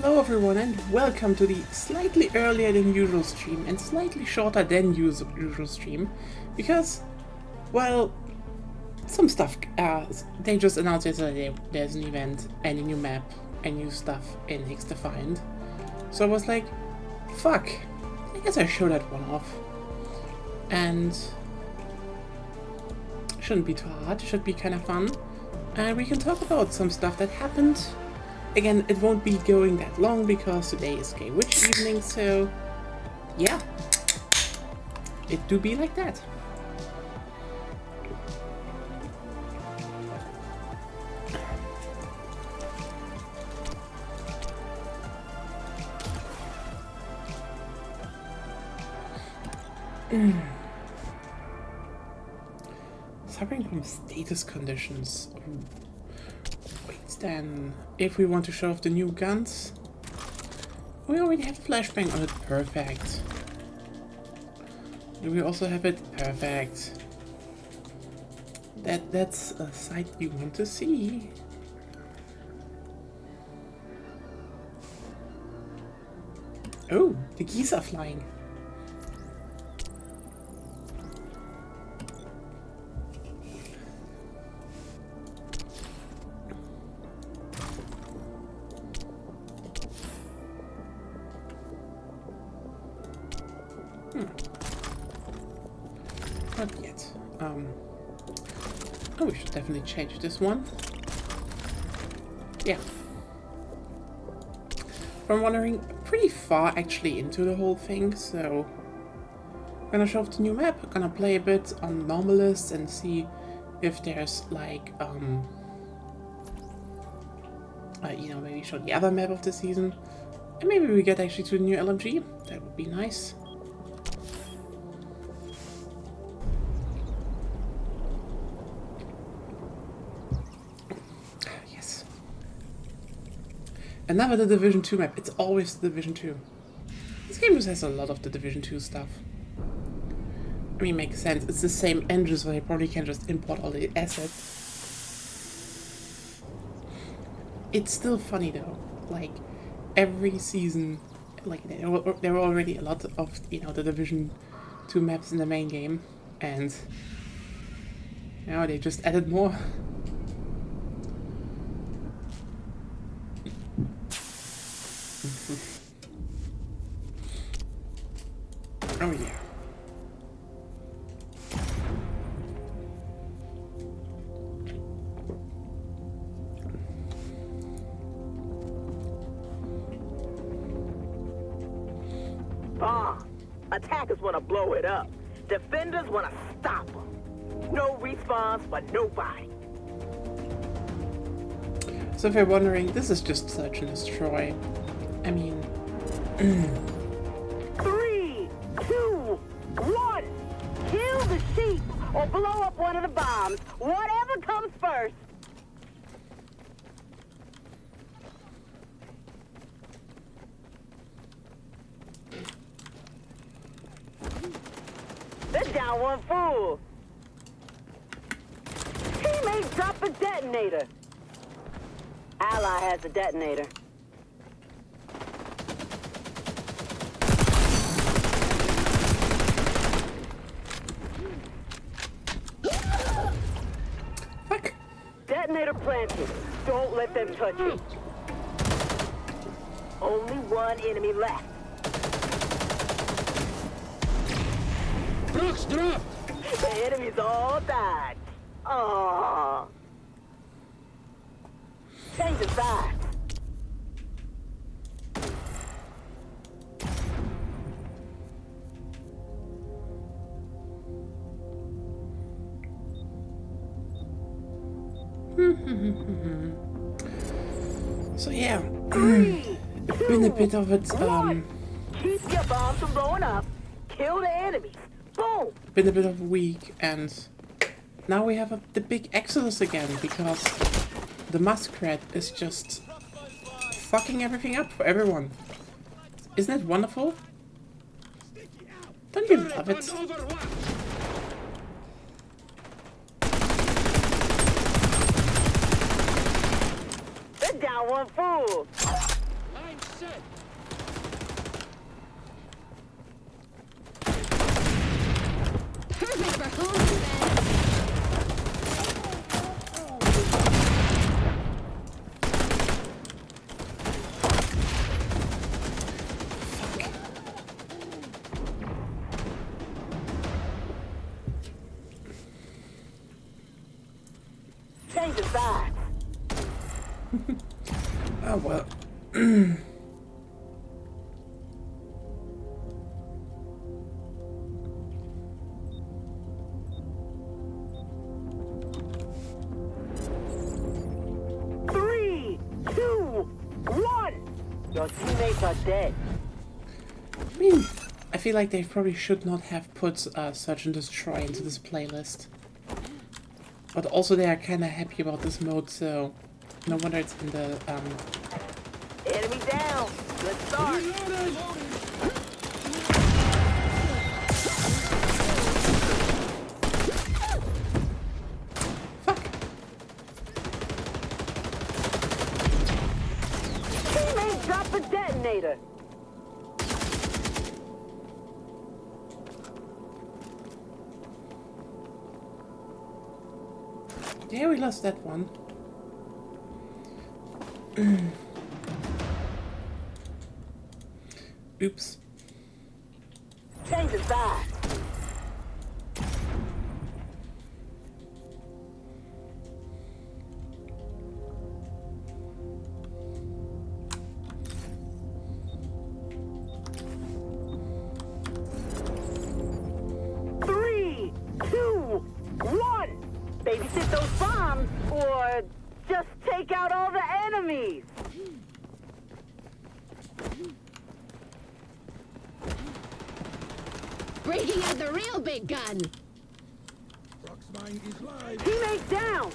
Hello everyone and welcome to the slightly earlier than usual stream and slightly shorter than usual stream because, well, some stuff, they just announced yesterday there's an event and a new map and new stuff in xDefiant. So I was like, fuck, I guess I show that one off. And shouldn't be too hard, should be kind of fun. And we can talk about some stuff that happened. Again, it won't be going that long because today is Gay Witch evening, so yeah, it do be like that. Suffering from status conditions. Then, if we want to show off the new guns, we already have flashbang on it. Perfect. Do we also have it? Perfect. That's a sight you want to see. Oh, the geese are flying. Not yet. Oh, we should definitely change this one. Yeah. I'm wandering pretty far actually into the whole thing, so I'm gonna show off the new map. I'm gonna play a bit on Normalist and see if there's like you know, maybe show the other map of the season. And maybe we get actually to the new LMG. That would be nice. And never the Division 2 map, it's always the Division 2. This game just has a lot of the Division 2 stuff. I mean, makes sense, it's the same engine, so they probably can just import all the assets. It's still funny though, like, every season, like, there were already a lot of, you know, the Division 2 maps in the main game, and now they just added more. Oh yeah. Attackers want to blow it up. Defenders want to stop them. No response for nobody. So if you're wondering, this is just search and destroy. I mean... 3, 2, 1! Kill the sheep or blow up one of the bombs. Whatever comes first. They're down one fool. Teammate drop a detonator. Ally has a detonator. Fuck. Detonator planted. Don't let them touch it. Only one enemy left. Brooks dropped! The enemies all died. Aww. Change the side. So yeah, been a bit of it, Keep your bombs from blowing up. Kill the enemies. Boom! been a bit of a week, and now we have the big exodus again because the Muskrat is just fucking everything up for everyone. Isn't that wonderful? Don't you love it? They're down one fool. Line set. Perfect for home defense. Change the sides. Oh well. Three, two, one. Your teammates are dead. I mean, I feel like they probably should not have put Search and Destroy into this playlist. But also they are kind of happy about this mode, so no wonder it's in the Enemy down. Good start. fuck. Teammate dropped the detonator. Yeah, we lost that one. Oops. Change the sides. Three, two, one. Babysit those bombs, or just take out all the enemies. Breaking out the real big gun. Proxmine is live. Teammate down.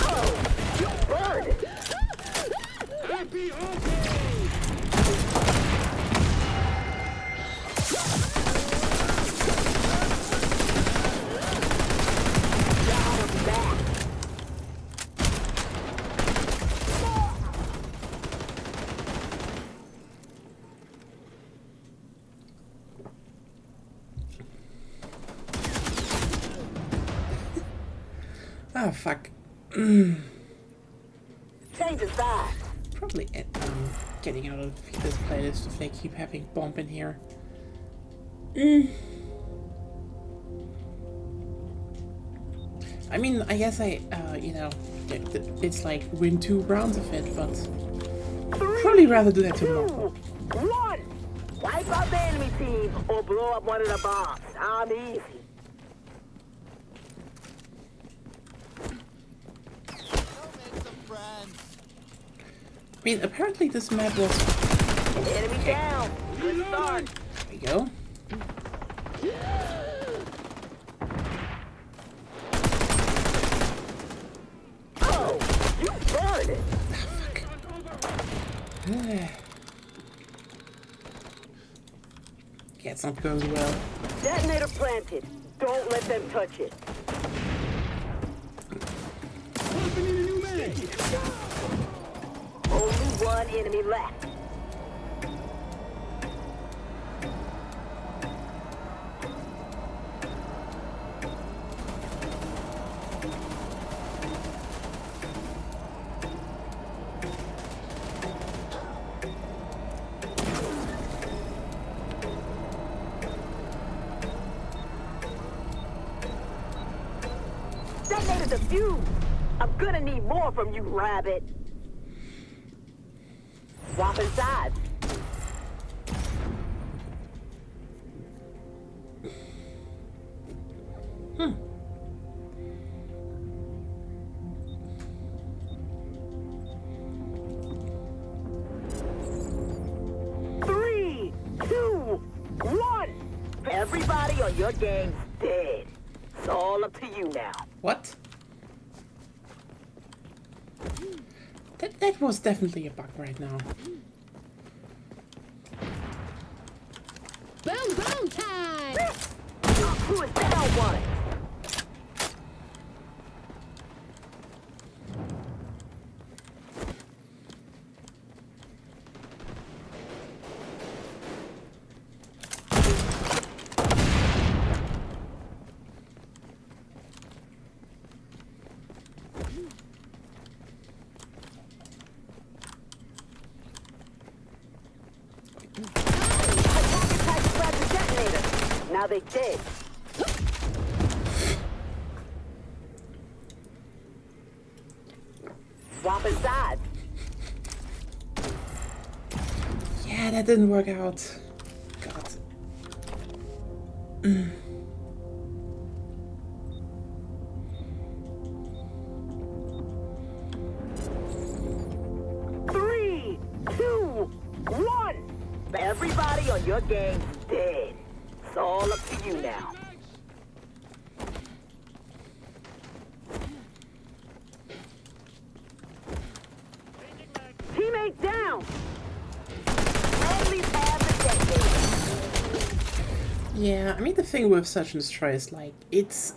Oh, you burned. Happy okay. Got him back. Ah, fuck. Change the sides. Probably getting out of this playlist if they keep having bomb in here. I mean, I guess you know, it's like win 2 rounds of it, but probably rather do that tomorrow. 2, 1. Wipe out the enemy team or blow up one of the bombs. I'm easy. I mean, apparently this map was... Enemy down. Good start. There we go. Oh, you burned it. Yeah, it's not going well. Detonator planted. Don't let them touch it. Opening a new mag. Only one enemy left. Detonator defused. I'm gonna need more from you, rabbit. Swapping sides. Three, two, one. Everybody on your game's dead. It's all up to you now. What? That was definitely a bug right now. Boom, boom time. Who is down one? Now they dead. Swapping sides. Yeah, that didn't work out. God. 3, 2, 1. Everybody on your gang's dead. It's all up to you now. Teammate down. Enemies have the decade. Yeah, I mean the thing with Search and Destroy is like it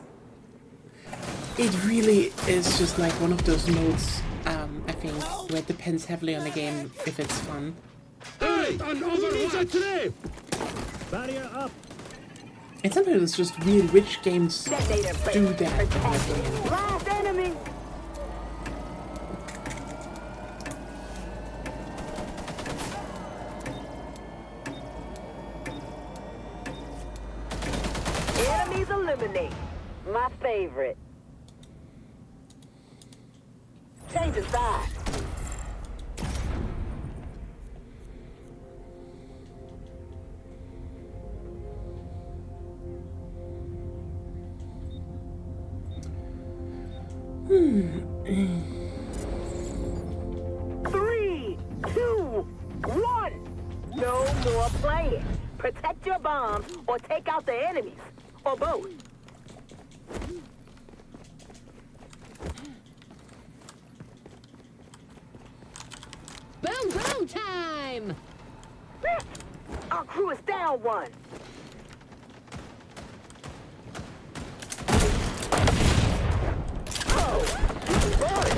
really is just like one of those modes, I think, where it depends heavily on the game if it's fun. Hey, on overwatch today. Barrier up. And sometimes it's just weird which games Detonator do break. that. Protect. Last enemy. Enemies eliminate. My favorite. Change of side. Three, two, one. No more playing. Protect your bombs or take out the enemies. Or both. Boom, boom time! Our crew is down one. Oh, burn.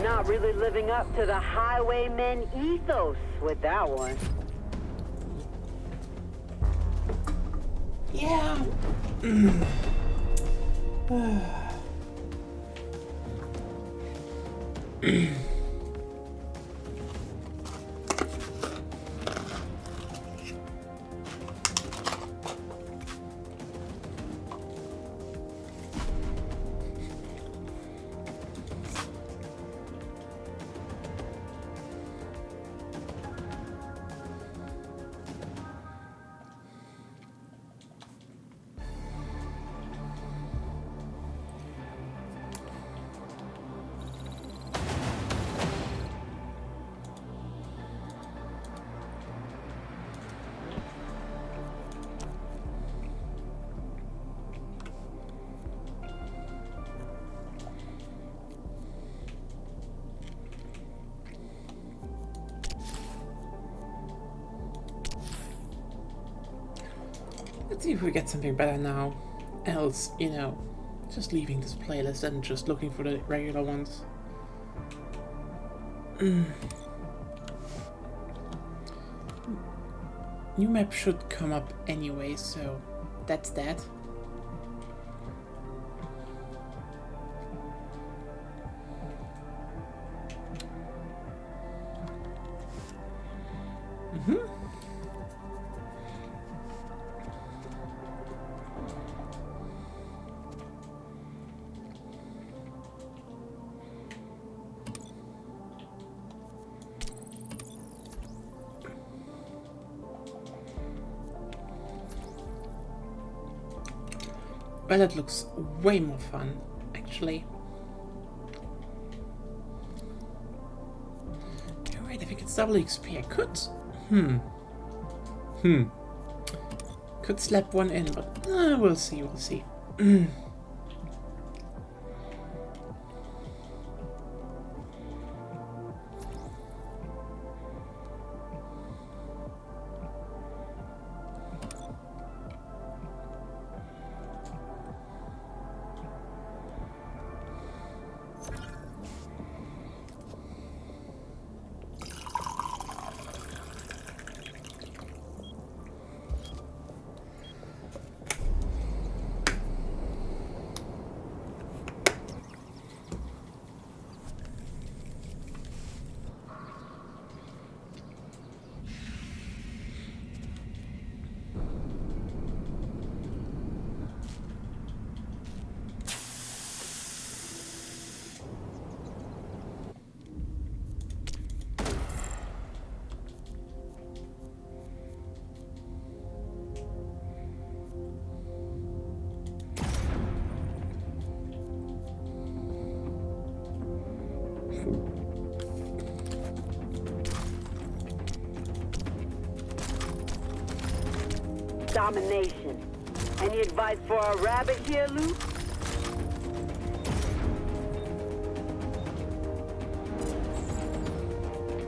Not really living up to the highwaymen ethos with that one. Yeah. Let's see if we get something better now. Else, you know, just leaving this playlist and just looking for the regular ones. New map should come up anyway, so that's that. Well, that looks way more fun, actually. Alright, if I get double XP, I could... Could slap one in, but we'll see, we'll see. Domination. Any advice for a rabbit here, Luke?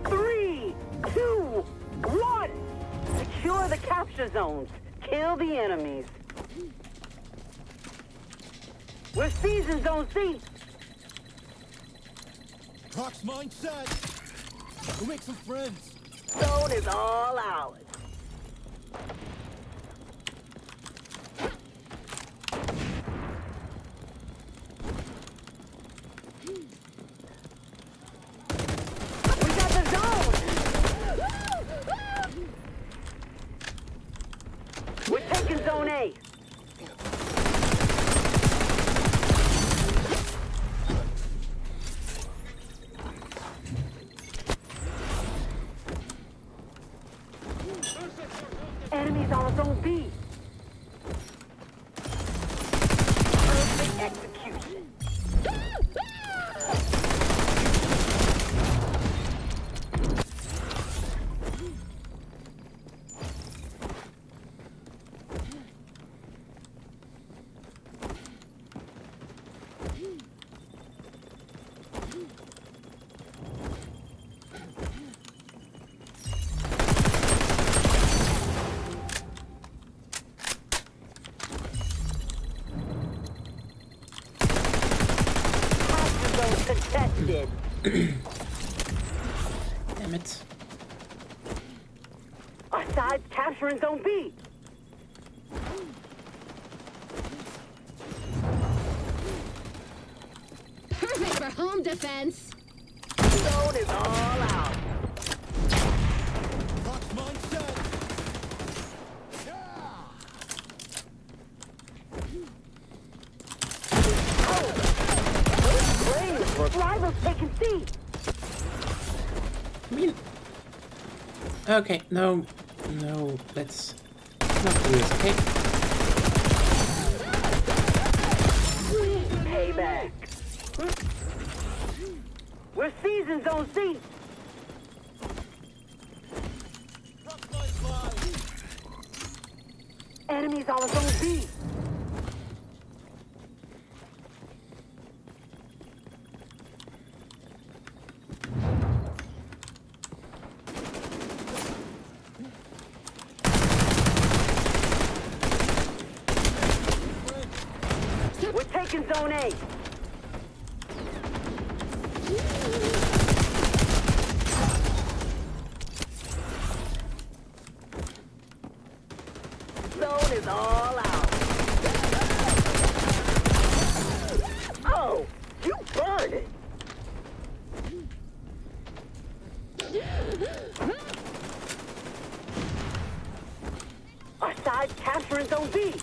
Three, two, one. Secure the capture zones. Kill the enemies. We're seizing Zone C. Croc's mine set. We'll make some friends. Zone is all ours. We got the zone. We're taking Zone A. Enemies on Zone B. Perfect execution. Contested. Damn it. Our side's capturing Zone B. Perfect for home defense. Zone is all out. Croc's mine set. Rivals taking C. I mean... Okay, no, let's not do this, okay? Payback. We're seizing Zone C. Croc's mine fly. Enemies on Zone B. We're taking Zone A. Zone is all out. Oh, you burned it. Our side's capturing Zone B.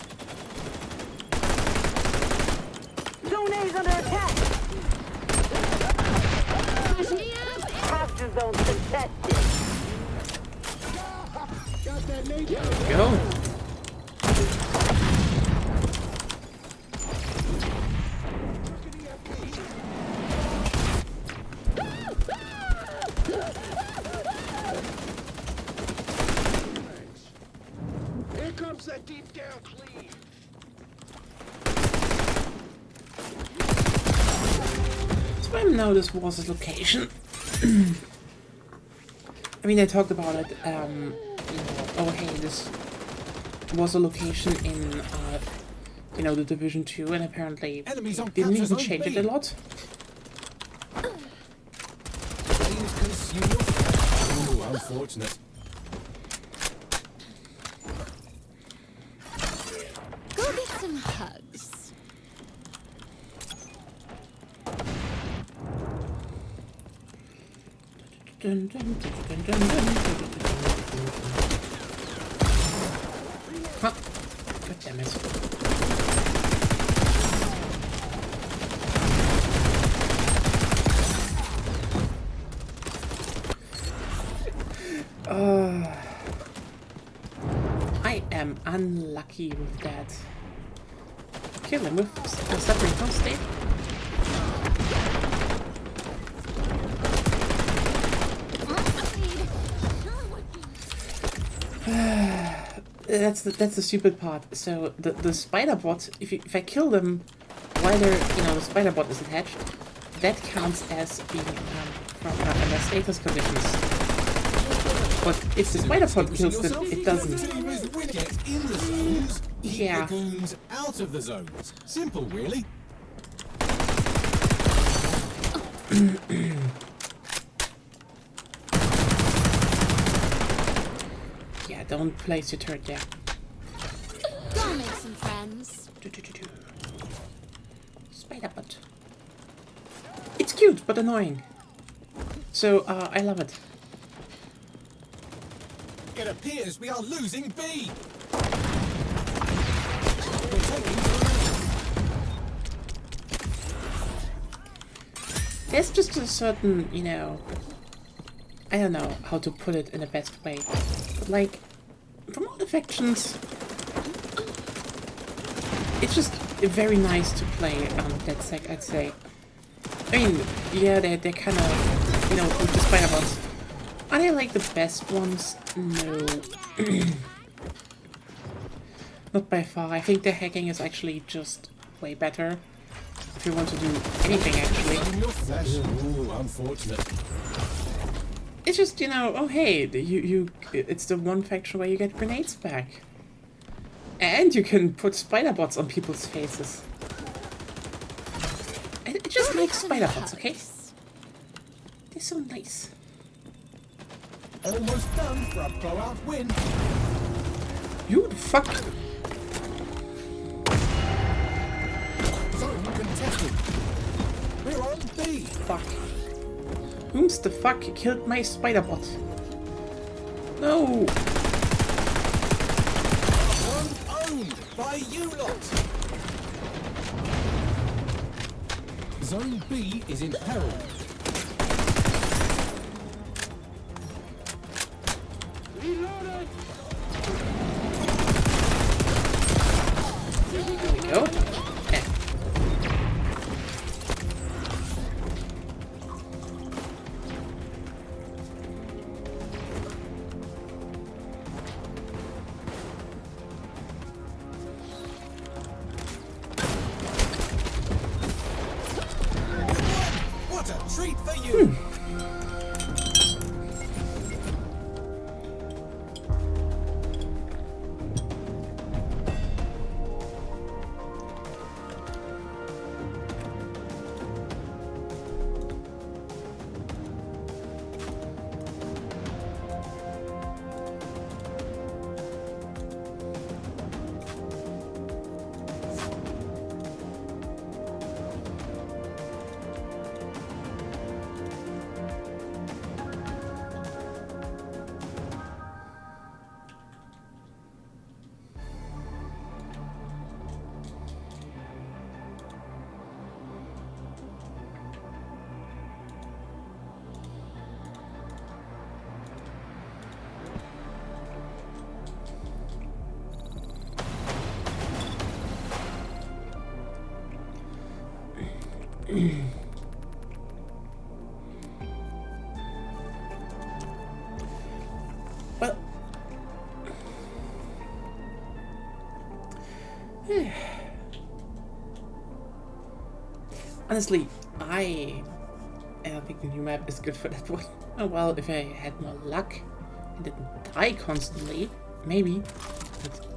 Zone A's under attack. Push me up. Capture zone contested. Got that nade. There we go. Here comes that deep down cleave. So I know this was his location. I mean, I talked about it, you know, oh hey, this was a location in, you know, the Division 2, and apparently Enemies on didn't capture even zone change B. it a lot. Flames consume your flesh. Ooh, unfortunate. Go get some hugs. Dun, dun, dun, dun, dun, dun, dun, dun, dun. Huh. God damn it. I am unlucky with that. Kill him with a separate hostage. That's the stupid part. So the spider bot, if I kill them while they're, the spider bot is attached, that counts as being from under status conditions. But if the spider bot kills them, it doesn't. Get in the zones, keep Yeah. the goons out of the zones. Simple, really. Yeah, don't place your turret there. Go make some friends. Spider bot. It's cute, but annoying. So, I love it. It appears we are losing B. There's just a certain, I don't know how to put it in the best way. But like, from all the factions, it's just very nice to play that sec, I'd say. I mean, yeah, they're kind of, with the spider bots. Are they like the best ones? No. Not by far. I think the hacking is actually just way better. If you want to do anything, actually. Ooh, unfortunate. It's just, oh hey, it's the one faction where you get grenades back. And you can put spider bots on people's faces. It just makes spider bots, okay? They're so nice. Almost done for a blowout win. You the fuck? Zone contested. We're on B. Fuck. Whom's the fuck killed my spider bot? No! One owned by you lot. Zone B is in peril. Reloaded! There we go. Eh. What a treat for you. Well, honestly, I don't think the new map is good for that one. Oh well, if I had more luck and didn't die constantly, maybe. But,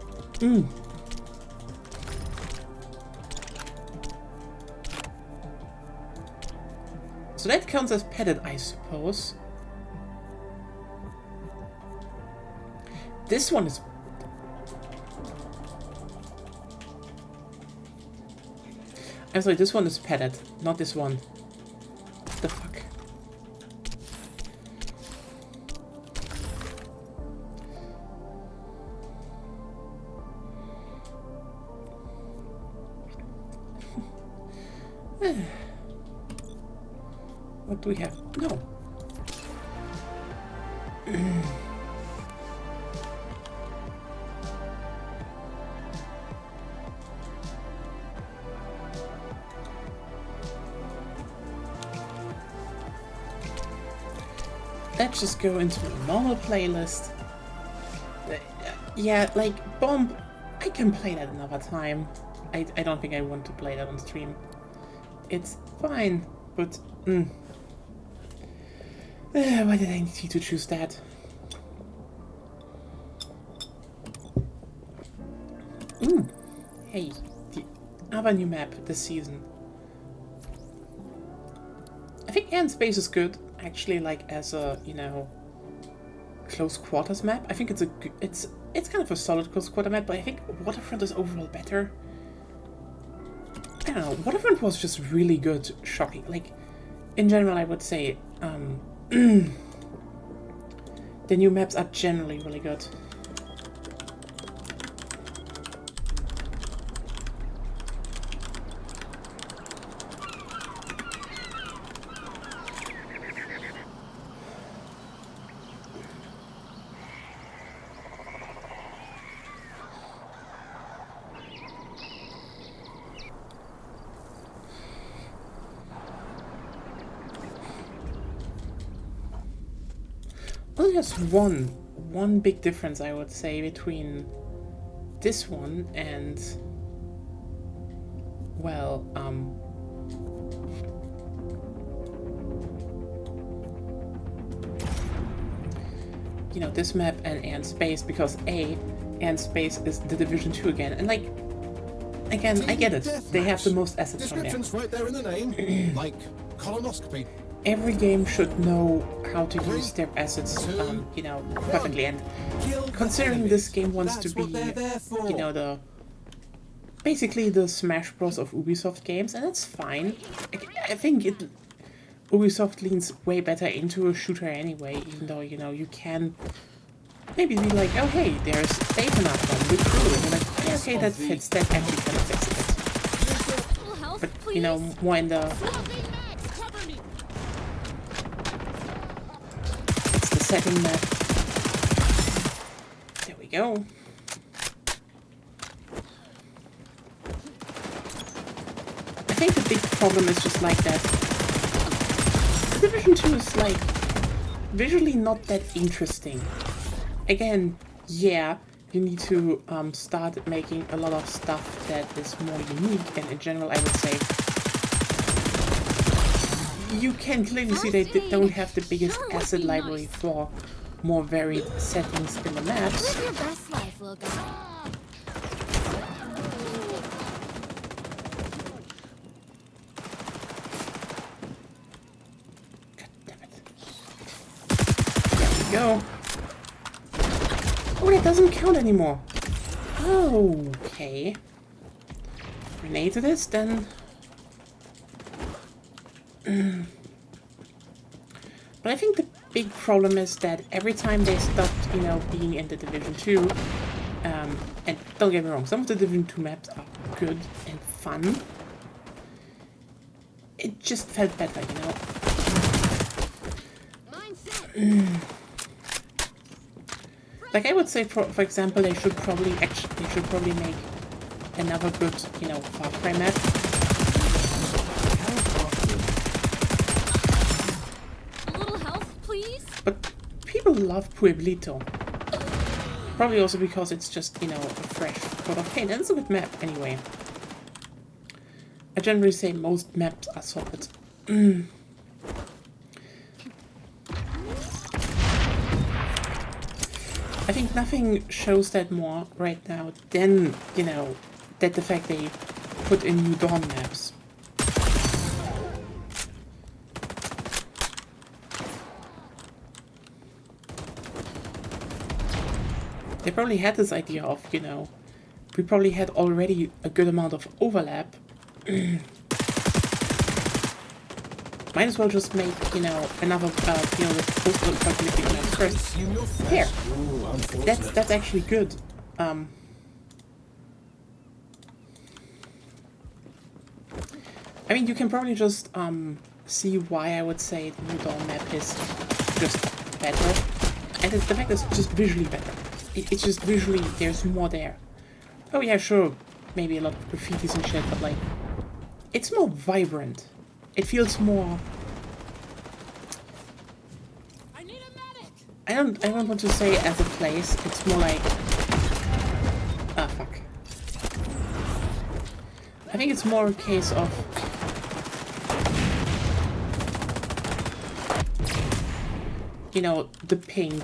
So that counts as petted, I suppose. This one is... I'm sorry, this one is petted, not this one. What the fuck? What do we have? No. Let's just go into the normal playlist. Yeah, like, Bomb, I can play that another time. I don't think I want to play that on stream. It's fine, but... why did I need to choose that? Ooh, hey, the other new map this season. I think Air and Space is good, actually, like, as a, you know, close quarters map. I think it's kind of a solid close quarter map, but I think Waterfront is overall better. I don't know, Waterfront was just really good, shocking. Like, in general, I would say, the new maps are generally really good. Well, there's one big difference, I would say, between this one and, well, you know, this map and Air and Space, because Air and Space is the Division 2 again, and like, again, I get it, they have the most assets from there. Description's right there in the name, like colonoscopy. Every game should know how to use their assets, you know, perfectly. And considering this game wants to be, you know, basically the Smash Bros of Ubisoft games, and that's fine. I think Ubisoft leans way better into a shooter anyway, even though, you know, you can maybe be like, oh hey, there's Dave enough one, good crew, and you're like, yeah, okay, that fits, that actually kind of fits it. But, you know, more in the... setting map. There we go. I think the big problem is just like that. Division 2 is like visually not that interesting. Again, yeah, you need to start making a lot of stuff that is more unique, and in general I would say you can clearly see they don't have the biggest asset library for more varied settings in the maps. Live your best life, little guy. God damn it. There we go. Oh, that doesn't count anymore. Oh, okay. Grenade to this, then... But I think the big problem is that every time they stopped, you know, being in the Division 2, and don't get me wrong, some of the Division 2 maps are good and fun, it just felt better, you know? Like I would say, for example, they should probably make another good, you know, Far Cry map. But people love Pueblito. Probably also because it's just, you know, a fresh coat of paint. And it's a good map, anyway. I generally say most maps are solid. I think nothing shows that more right now than, you know, that the fact they put in new Dawn maps. They probably had this idea of, you know, we probably had already a good amount of overlap. Might as well just make, you know, another deal with post-apocalyptic maps first. Here! That's actually good. I mean, you can probably just see why I would say the new Dawn map is just better. And the fact is just visually better. It's just visually, there's more there. Oh yeah, sure, maybe a lot of graffitis and shit, but like, it's more vibrant. It feels more... I need a medic. I don't want to say as a place, it's more like I think it's more a case of you know, the pink.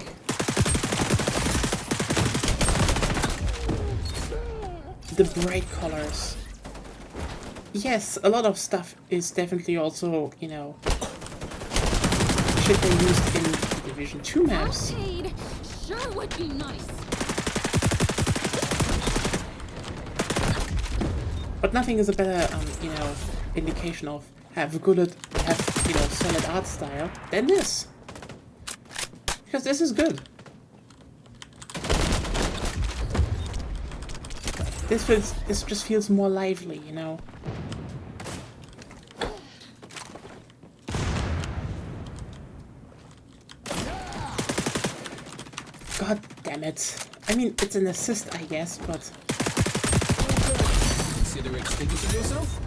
The bright colors. Yes, a lot of stuff is definitely also, you know, shit they used in the Division 2 maps. Arcade sure would be nice. But nothing is a better, you know, indication of have you know, solid art style than this. Because this is good. This just feels more lively, you know. God damn it. I mean, it's an assist, I guess, but... Consider extinguishing yourself?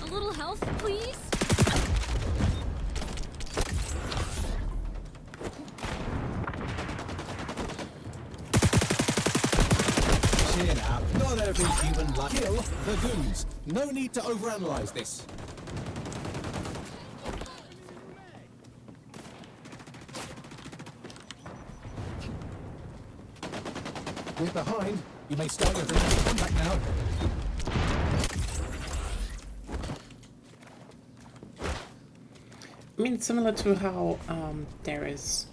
A little health, please? Cheer up. Not every human like kill the goons. No need to overanalyze this. We're behind. You may start your dramatic comeback now. I mean, it's similar to how there is,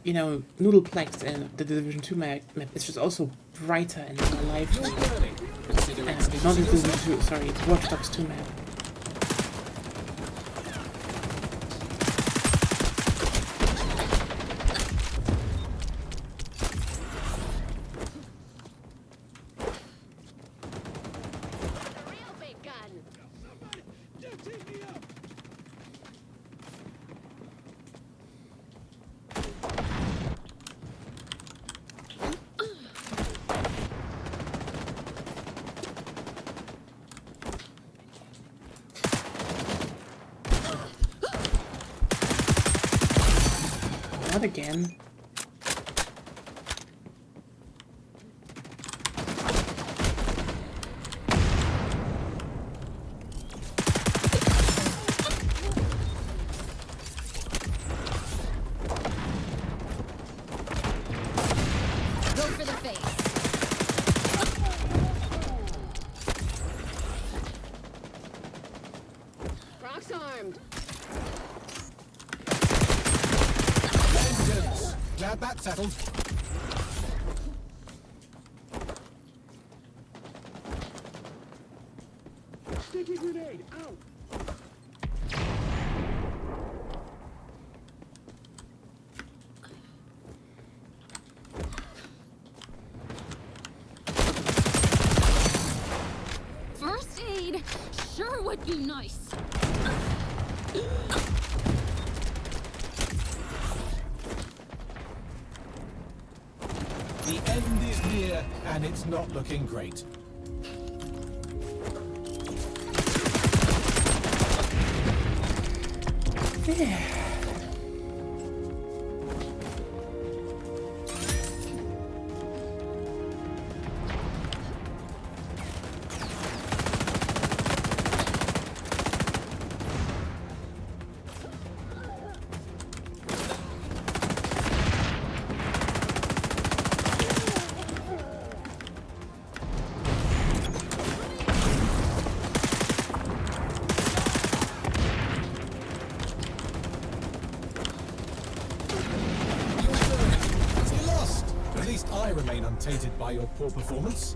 you know, Noodleplex in the Division 2 map. It's just also brighter and more lively. You're learning. Consider Not the extinguishing Division yourself. 2, sorry, it's Watch Dogs 2 map. Real big gun. Not again. Go for the face. Rock's armed. Vengeance. Glad that's settled. Sticky grenade, out! First aid sure would be nice. The end is near, and it's not looking great. Yeah. You lost. At least I remain untainted by your poor performance.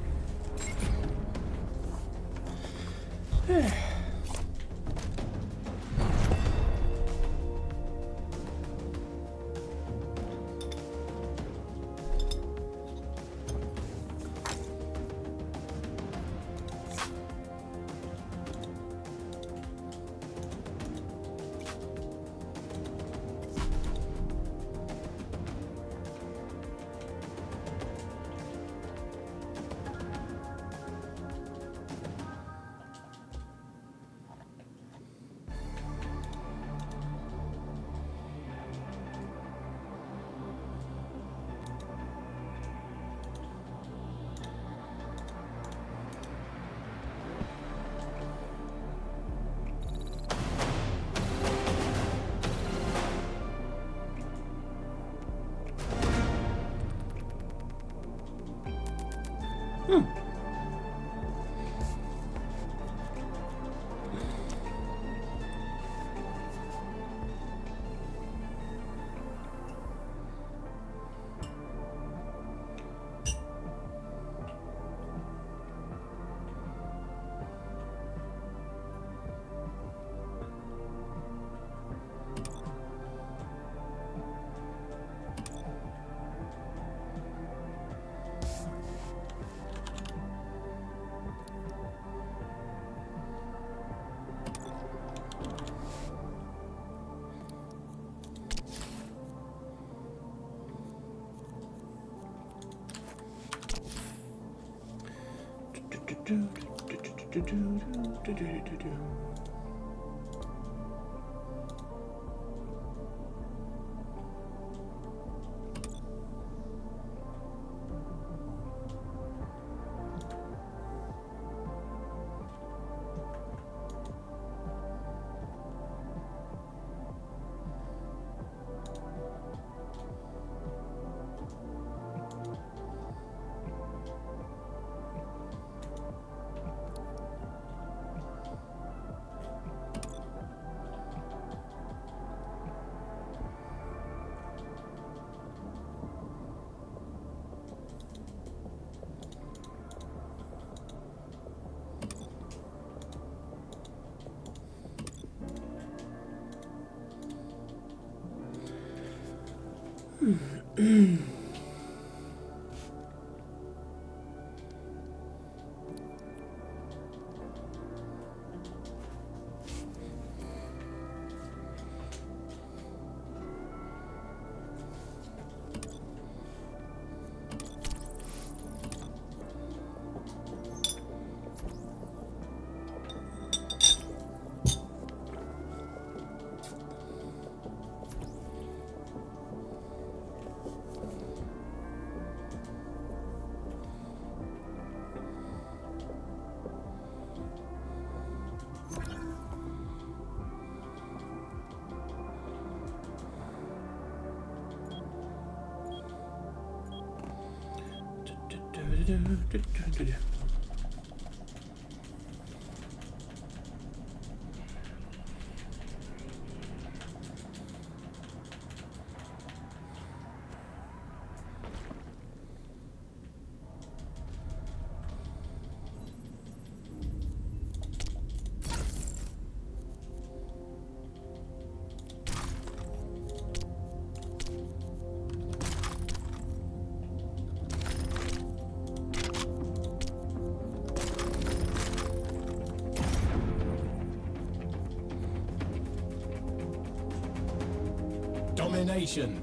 Domination.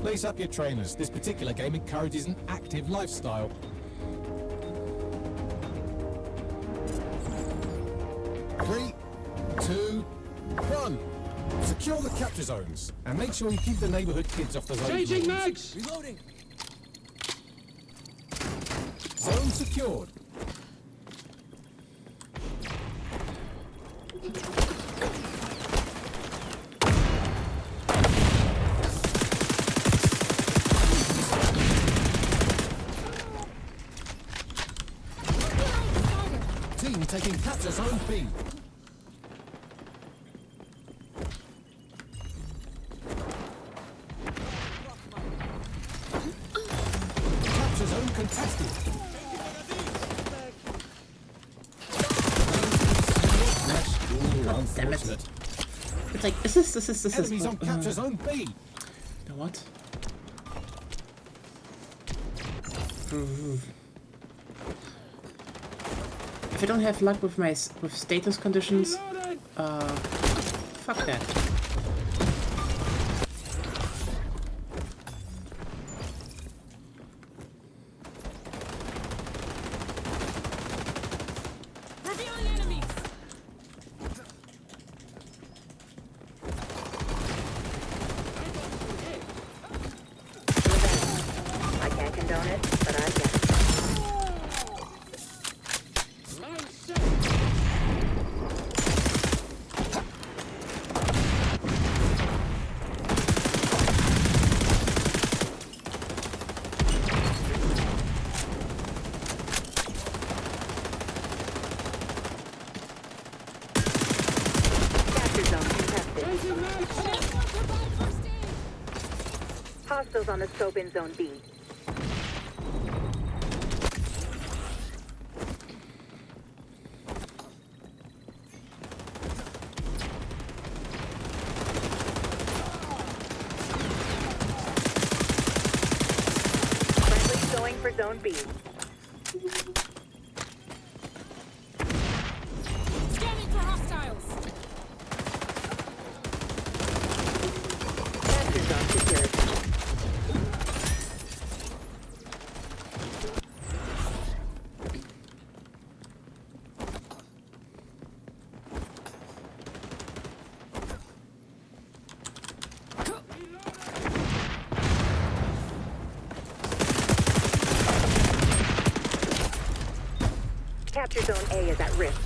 Lace up your trainers. This particular game encourages an active lifestyle. Three, two, one. Secure the capture zones and make sure you keep the neighborhood kids off the zone. Changing mags! Reloading. Zone secured. Team taking capture zone B. Capture zone contested. God damn it. It's like, this is. Enemies on capture zone B. You know what? If I don't have luck with with status conditions, fuck that. Revealing enemies! I can't condone it, but I get it. Capture zone contested. Hostiles on the scope in zone B. Friendly going for zone B. Scanning for hostiles! Capture zone secured. Zone A is at risk.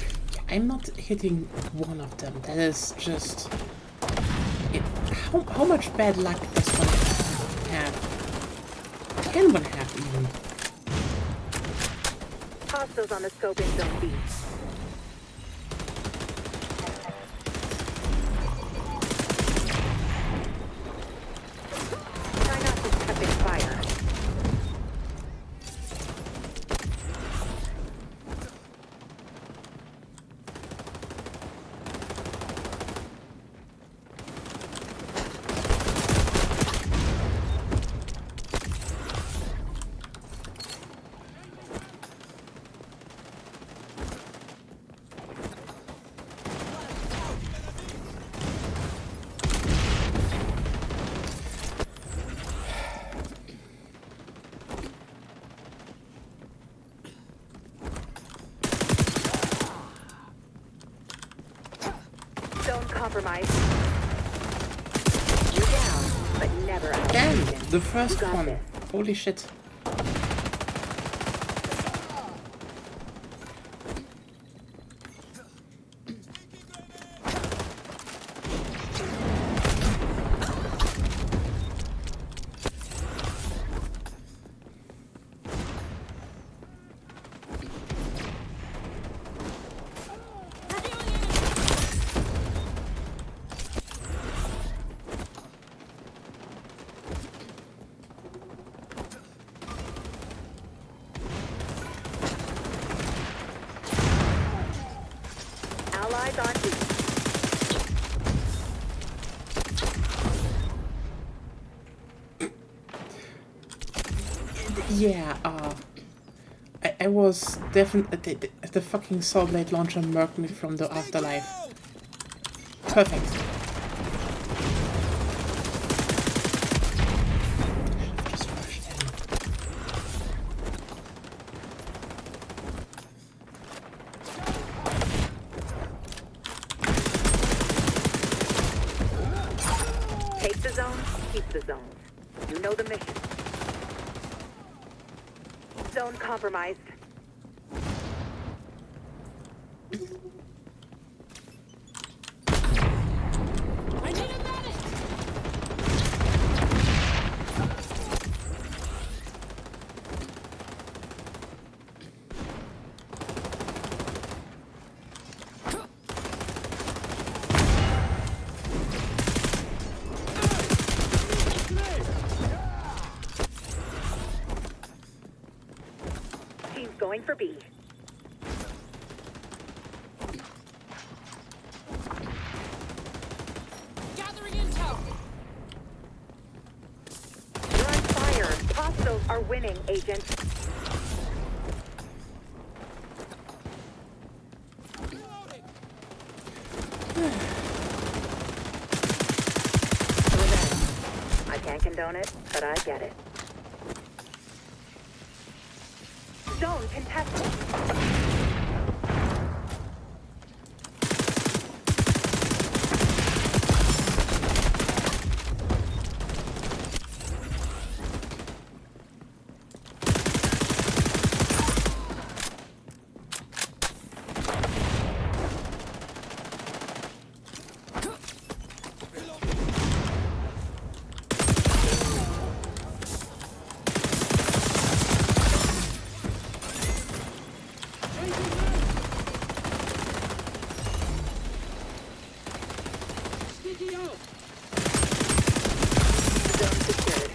I'm not hitting one of them. That is just... How much bad luck does one have? Can one have even? Hostiles on the scope in Zone B. Try not to step in fire. Zone compromised. You're down, but never out. Damn, the first got one. this. Holy shit. Allies on B. Yeah, I was definitely... The fucking saw blade launcher murked me from the afterlife. Perfect. Just rushed in. Take the zone, keep the zone. You know the mission. Zone compromised. I need a medic! Team's going for B. Gathering intel! You're on fire. Hostiles are winning, Agent. Revenge. I can't condone it, but I get it. Zone contested. Zone secured.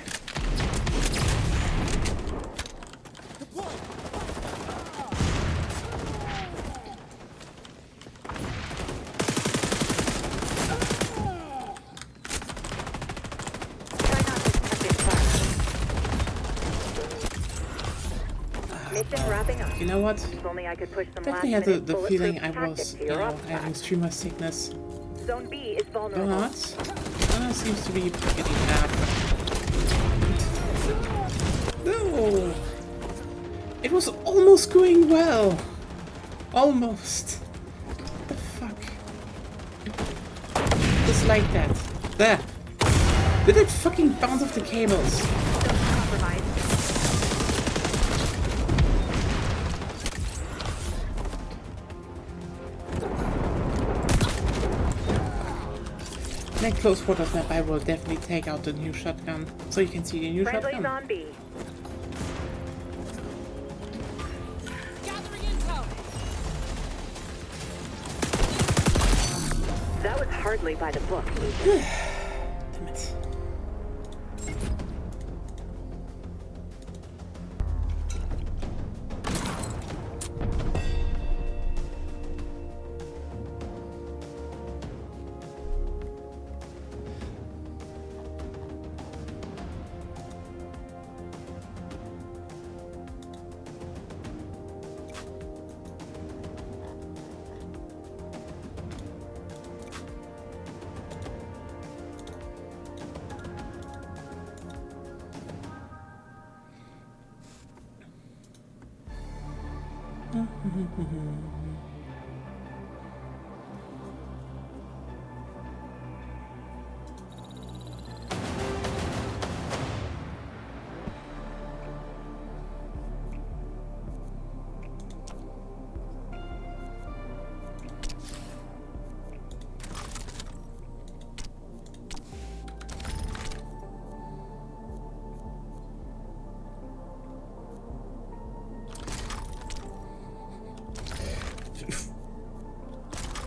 Try not to step in fire. Mission wrapping up. You know what? If only I could push some Definitely had last-minute the feeling I bulletproof was, tactics to you your know, ops having class. streamer sickness. Zone B is But vulnerable. seems to be getting bad. No! It was almost going well! Almost. What the fuck? Just like that. There! Did it fucking bounce off the cables? Zone compromised. next close quarters map, I will definitely take out the new shotgun, so you can see the new Friendly's shotgun. on B. Gathering intel. That was hardly by the book, Agent. Damn it.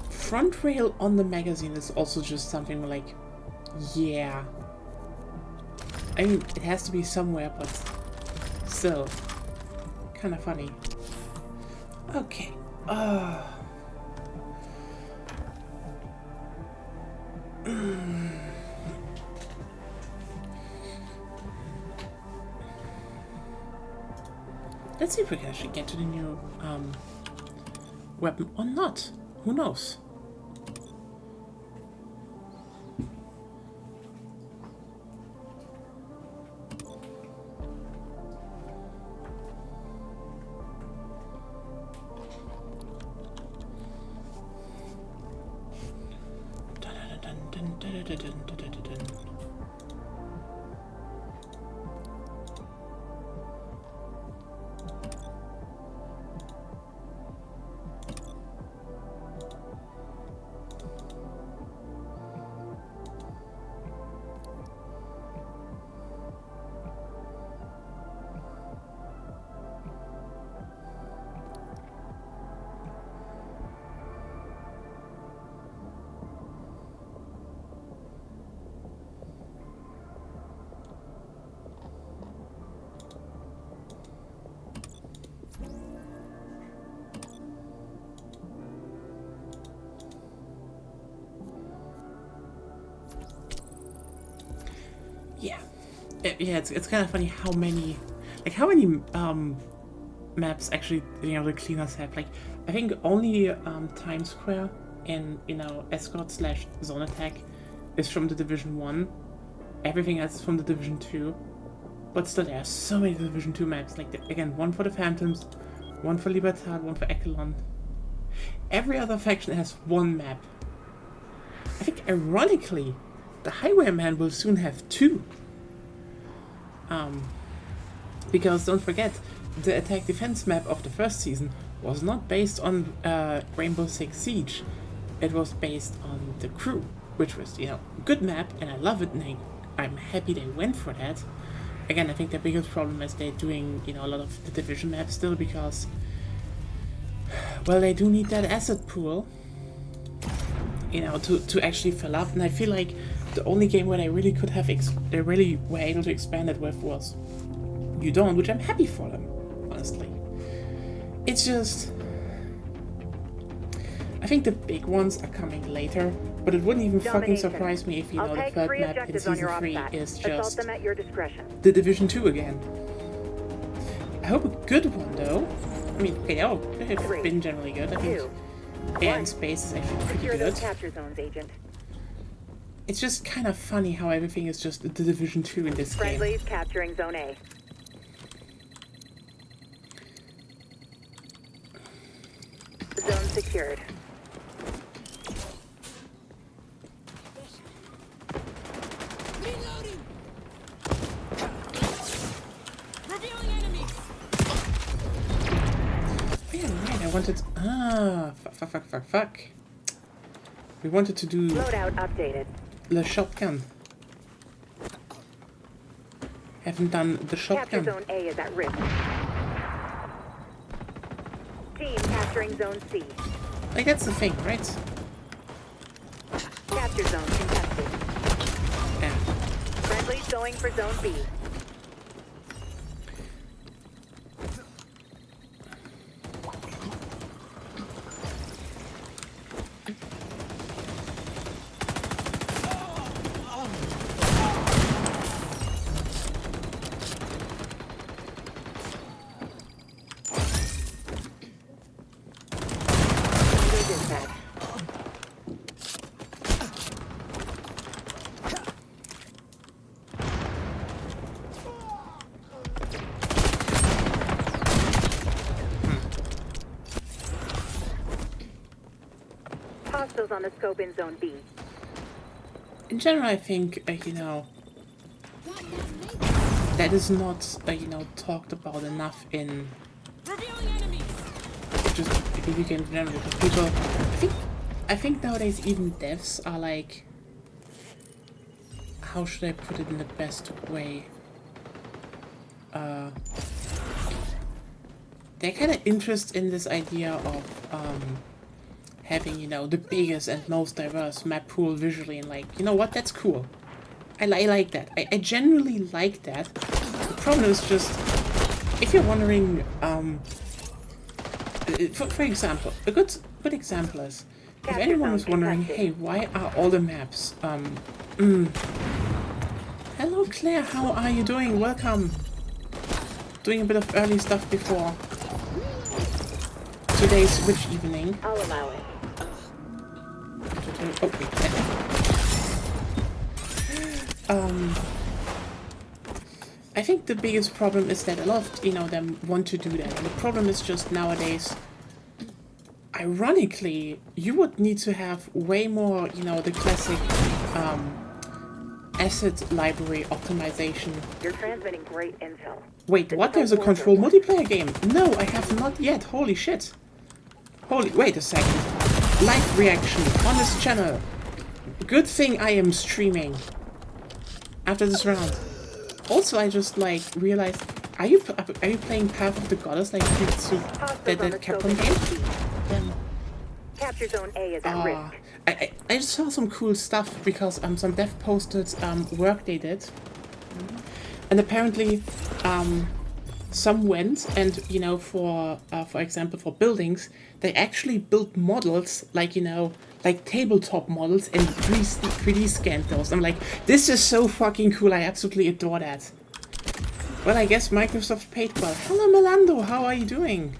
Front rail on the magazine is also just something like, yeah. I mean, it has to be somewhere, but still, kind of funny. Okay. Let's see if we can actually get to the new weapon or not. Who knows? Yeah, it's kind of funny how many maps actually, you know, the cleaners have. Like, I think only Times Square in, you know, Escort / Zone Attack is from the Division 1. Everything else is from the Division 2. But still, there are so many Division 2 maps. Like, again, one for the Phantoms, one for Libertad, one for Echelon. Every other faction has one map. I think, ironically, the Highwayman will soon have 2. Because don't forget, the attack defense map of the first season was not based on Rainbow Six Siege. It was based on The Crew, which was, you know, a good map, and I love it, and I'm happy they went for that. Again, I think the biggest problem is they're doing, you know, a lot of the Division maps still because, well, they do need that asset pool, you know, to actually fill up, and I feel like the only game where they really could have, they really were able to expand it with was You Don't, which I'm happy for them, honestly. It's just, I think the big ones are coming later, but it wouldn't even fucking surprise me if, you know, the third map in Season 3 is just the Division 2 again. I hope a good one, though. I mean, okay, they've been generally good. I think air and space is actually pretty good. Capture zones, Agent. It's just kind of funny how everything is just the Division 2 in this game. Friendly's capturing Zone A. Zone secured. Reloading. Revealing enemies. Oh, yeah, right, I wanted... fuck. We wanted to do... Loadout updated. the shotgun. Haven't done the Capture shotgun. Zone A is at risk. Team capturing Zone C. Like, that's the thing, right? Capture Zone contested. Yeah. Friendly's going for Zone B. Dispatch. Hostiles on the scope in Zone B. In general, I think, you know, that is not, you know, talked about enough in just video games in general. Because people, I think nowadays even devs are like, how should I put it in the best way? They're kind of interested in this idea of having, you know, the biggest and most diverse map pool visually, and like, you know what, that's cool. I like that. I genuinely like that. The problem is just, if you're wondering, for example, a good example is, if anyone was wondering, hey, why are all the maps, hello Claire, how are you doing? Welcome. Doing a bit of early stuff before today's Switch evening. I'll allow it. Oh, wait. I think the biggest problem is that a lot of, you know, them want to do that. And the problem is just nowadays, ironically, you would need to have way more, you know, the classic asset library optimization. You're transmitting great intel. Wait, what? There's a Control multiplayer game? No, I have not yet. Holy shit. Wait a second. Live reaction on this channel. Good thing I am streaming after this round. Also, I just like realized, are you playing Path of the Goddess like that Capcom game? Capture Zone A is at risk. I just saw some cool stuff because some dev posted work they did, and apparently some went and, you know, for example, for buildings, they actually built models like, you know, like tabletop models and 3D scanned those. I'm like, this is so fucking cool. I absolutely adore that. Well, I guess Microsoft paid well. Hello, Melando. How are you doing?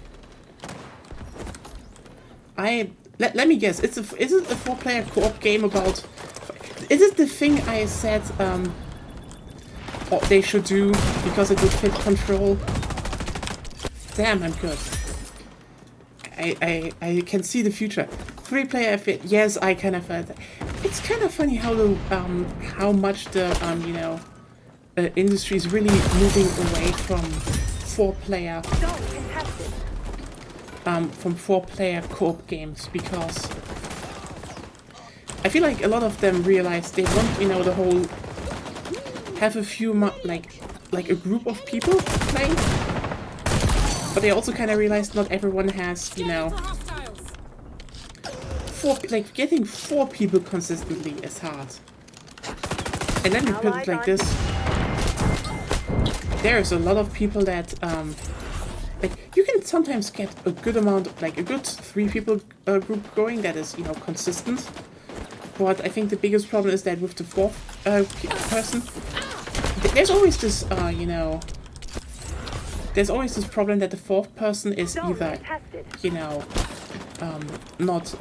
Let me guess. Is it a 4-player co-op game about? Is it the thing I said what they should do because it would fit Control? Damn, I'm good. I can see the future. 3-player fit. Yes, I kind of felt that. It's kind of funny how the how much the you know, industry is really moving away from 4-player from 4-player co-op games, because I feel like a lot of them realize they want, you know, the whole have a few like a group of people playing, but they also kind of realize not everyone has, you know, like getting 4 people consistently is hard. And then you put it like this. There's a lot of people that like, you can sometimes get a good amount, like a good 3 people group going that is, you know, consistent. But I think the biggest problem is that with the 4th person, there's always this, you know, there's always this problem that the 4th person is either, you know, not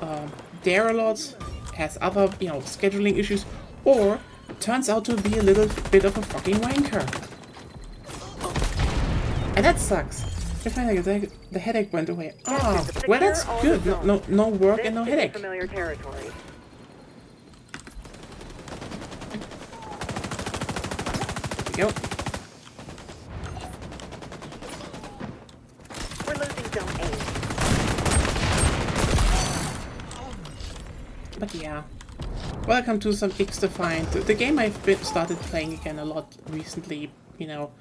there a lot, has other, you know, scheduling issues, or turns out to be a little bit of a fucking wanker. And that sucks. I find like the headache went away. Ah, well, that's good. No work and no headache. Familiar territory. There we go. We're losing Zone A. But yeah, Welcome to some xDefiant. The game I've started playing again a lot recently, you know,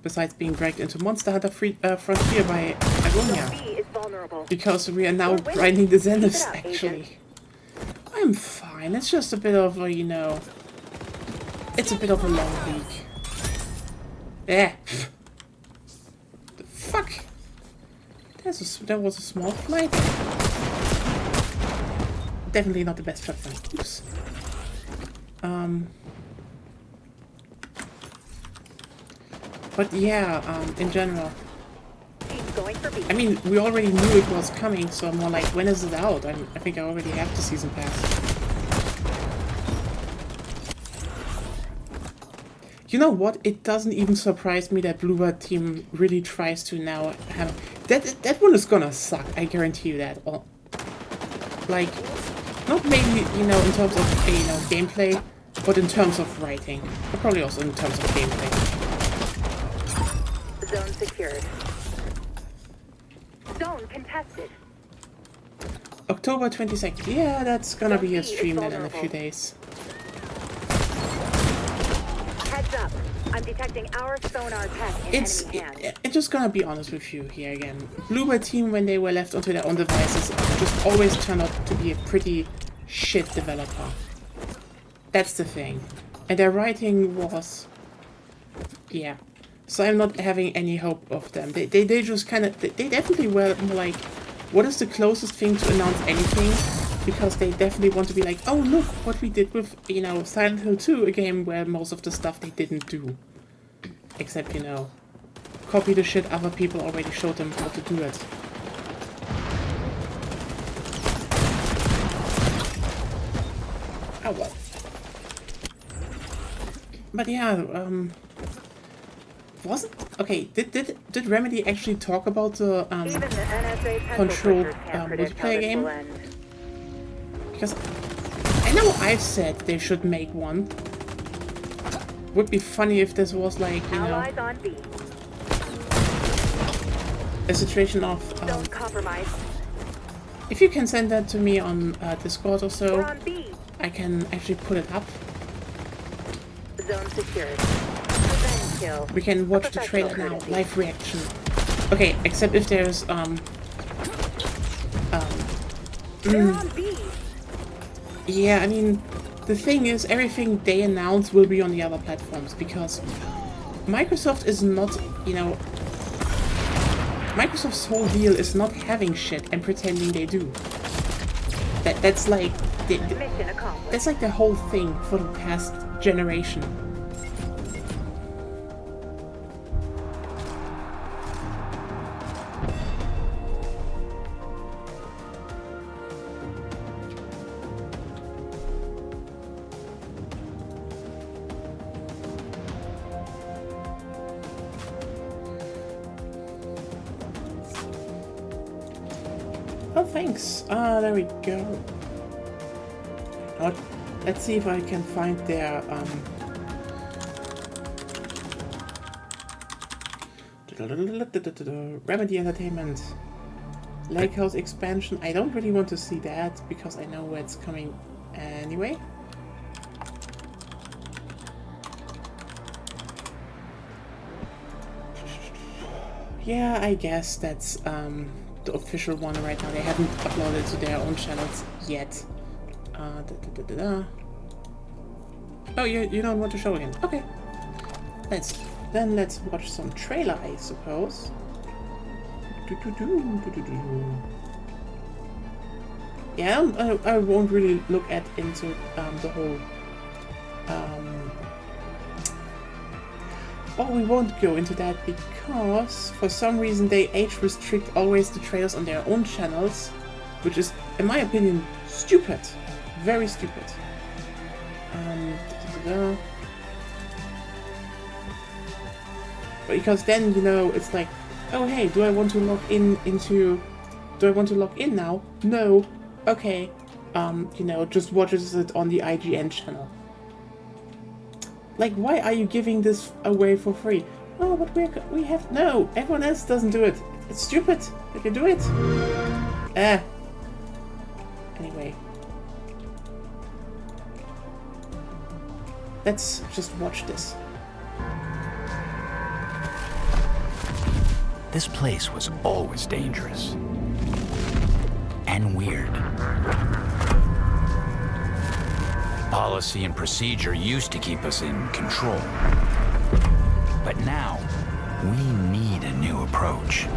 besides being dragged into Monster Hunter Frontier by Agonia. B is vulnerable. Because we are now grinding the Zeniths, actually. I'm fine, it's just a bit of a, you know... It's a bit of a long week. Eh. The fuck? There was a small flight. Definitely not the best shotgun. Oops. But yeah, in general. She's going for B. I mean, we already knew it was coming, so I'm more like, when is it out? I think I already have the season pass. You know what? It doesn't even surprise me that Bluebird team really tries to now have... That one is gonna suck, I guarantee you that. Well, like, not maybe, you know, in terms of, you know, gameplay, but in terms of writing. But probably also in terms of gameplay. Zone secured. Zone contested. October 22nd. Yeah, that's gonna be a stream then in a few days. Heads up. I'm detecting our sonar tech in enemy hands. It's just gonna be honest with you here again. Bluebird team, when they were left onto their own devices, just always turned out to be a pretty shit developer. That's the thing. And their writing was... yeah. So I'm not having any hope of them. They just kind of... They definitely were more like, what is the closest thing to announce anything? Because they definitely want to be like, oh look, what we did with, you know, Silent Hill 2, a game where most of the stuff they didn't do. Except, you know, copy the shit other people already showed them how to do it. Oh well. But yeah, wasn't... okay, did Remedy actually talk about the, Even the NSA controlled can't predict how multiplayer this game? will end. Because I know I've said they should make one. Would be funny if this was like, you know, Allies on B. a situation of... Zone compromised. if you can send that to me on Discord or We're so, on B. I can actually put it up. Zone secured. Revenge kill. We can watch the trailer now, live reaction. Okay, except if there's They're on B. yeah, I mean, the thing is, everything they announce will be on the other platforms, because Microsoft is not, you know... Microsoft's whole deal is not having shit and pretending they do. That's like... Mission accomplished. That's like the whole thing for the past generation. Oh, thanks. There we go. Let's see if I can find their, Remedy Entertainment. Lakehouse expansion. I don't really want to see that, because I know where it's coming anyway. Yeah, I guess that's, the official one right now. They haven't uploaded to their own channels yet. Oh, you don't want to show again? Okay. Let's watch some trailer, I suppose. Yeah, I won't really look into the whole. Oh, we won't go into that because for some reason they age restrict always the trailers on their own channels, which is, in my opinion, stupid. Very stupid. Because then, you know, it's like, oh hey, do I want to log in now? No. Okay. You know, just watches it on the IGN channel. Like, why are you giving this away for free? Oh, but we have... No, everyone else doesn't do it. It's stupid that you do it. Anyway. let's just watch this. This place was always dangerous. And weird. Policy and procedure used to keep us in control. But now, we need a new approach.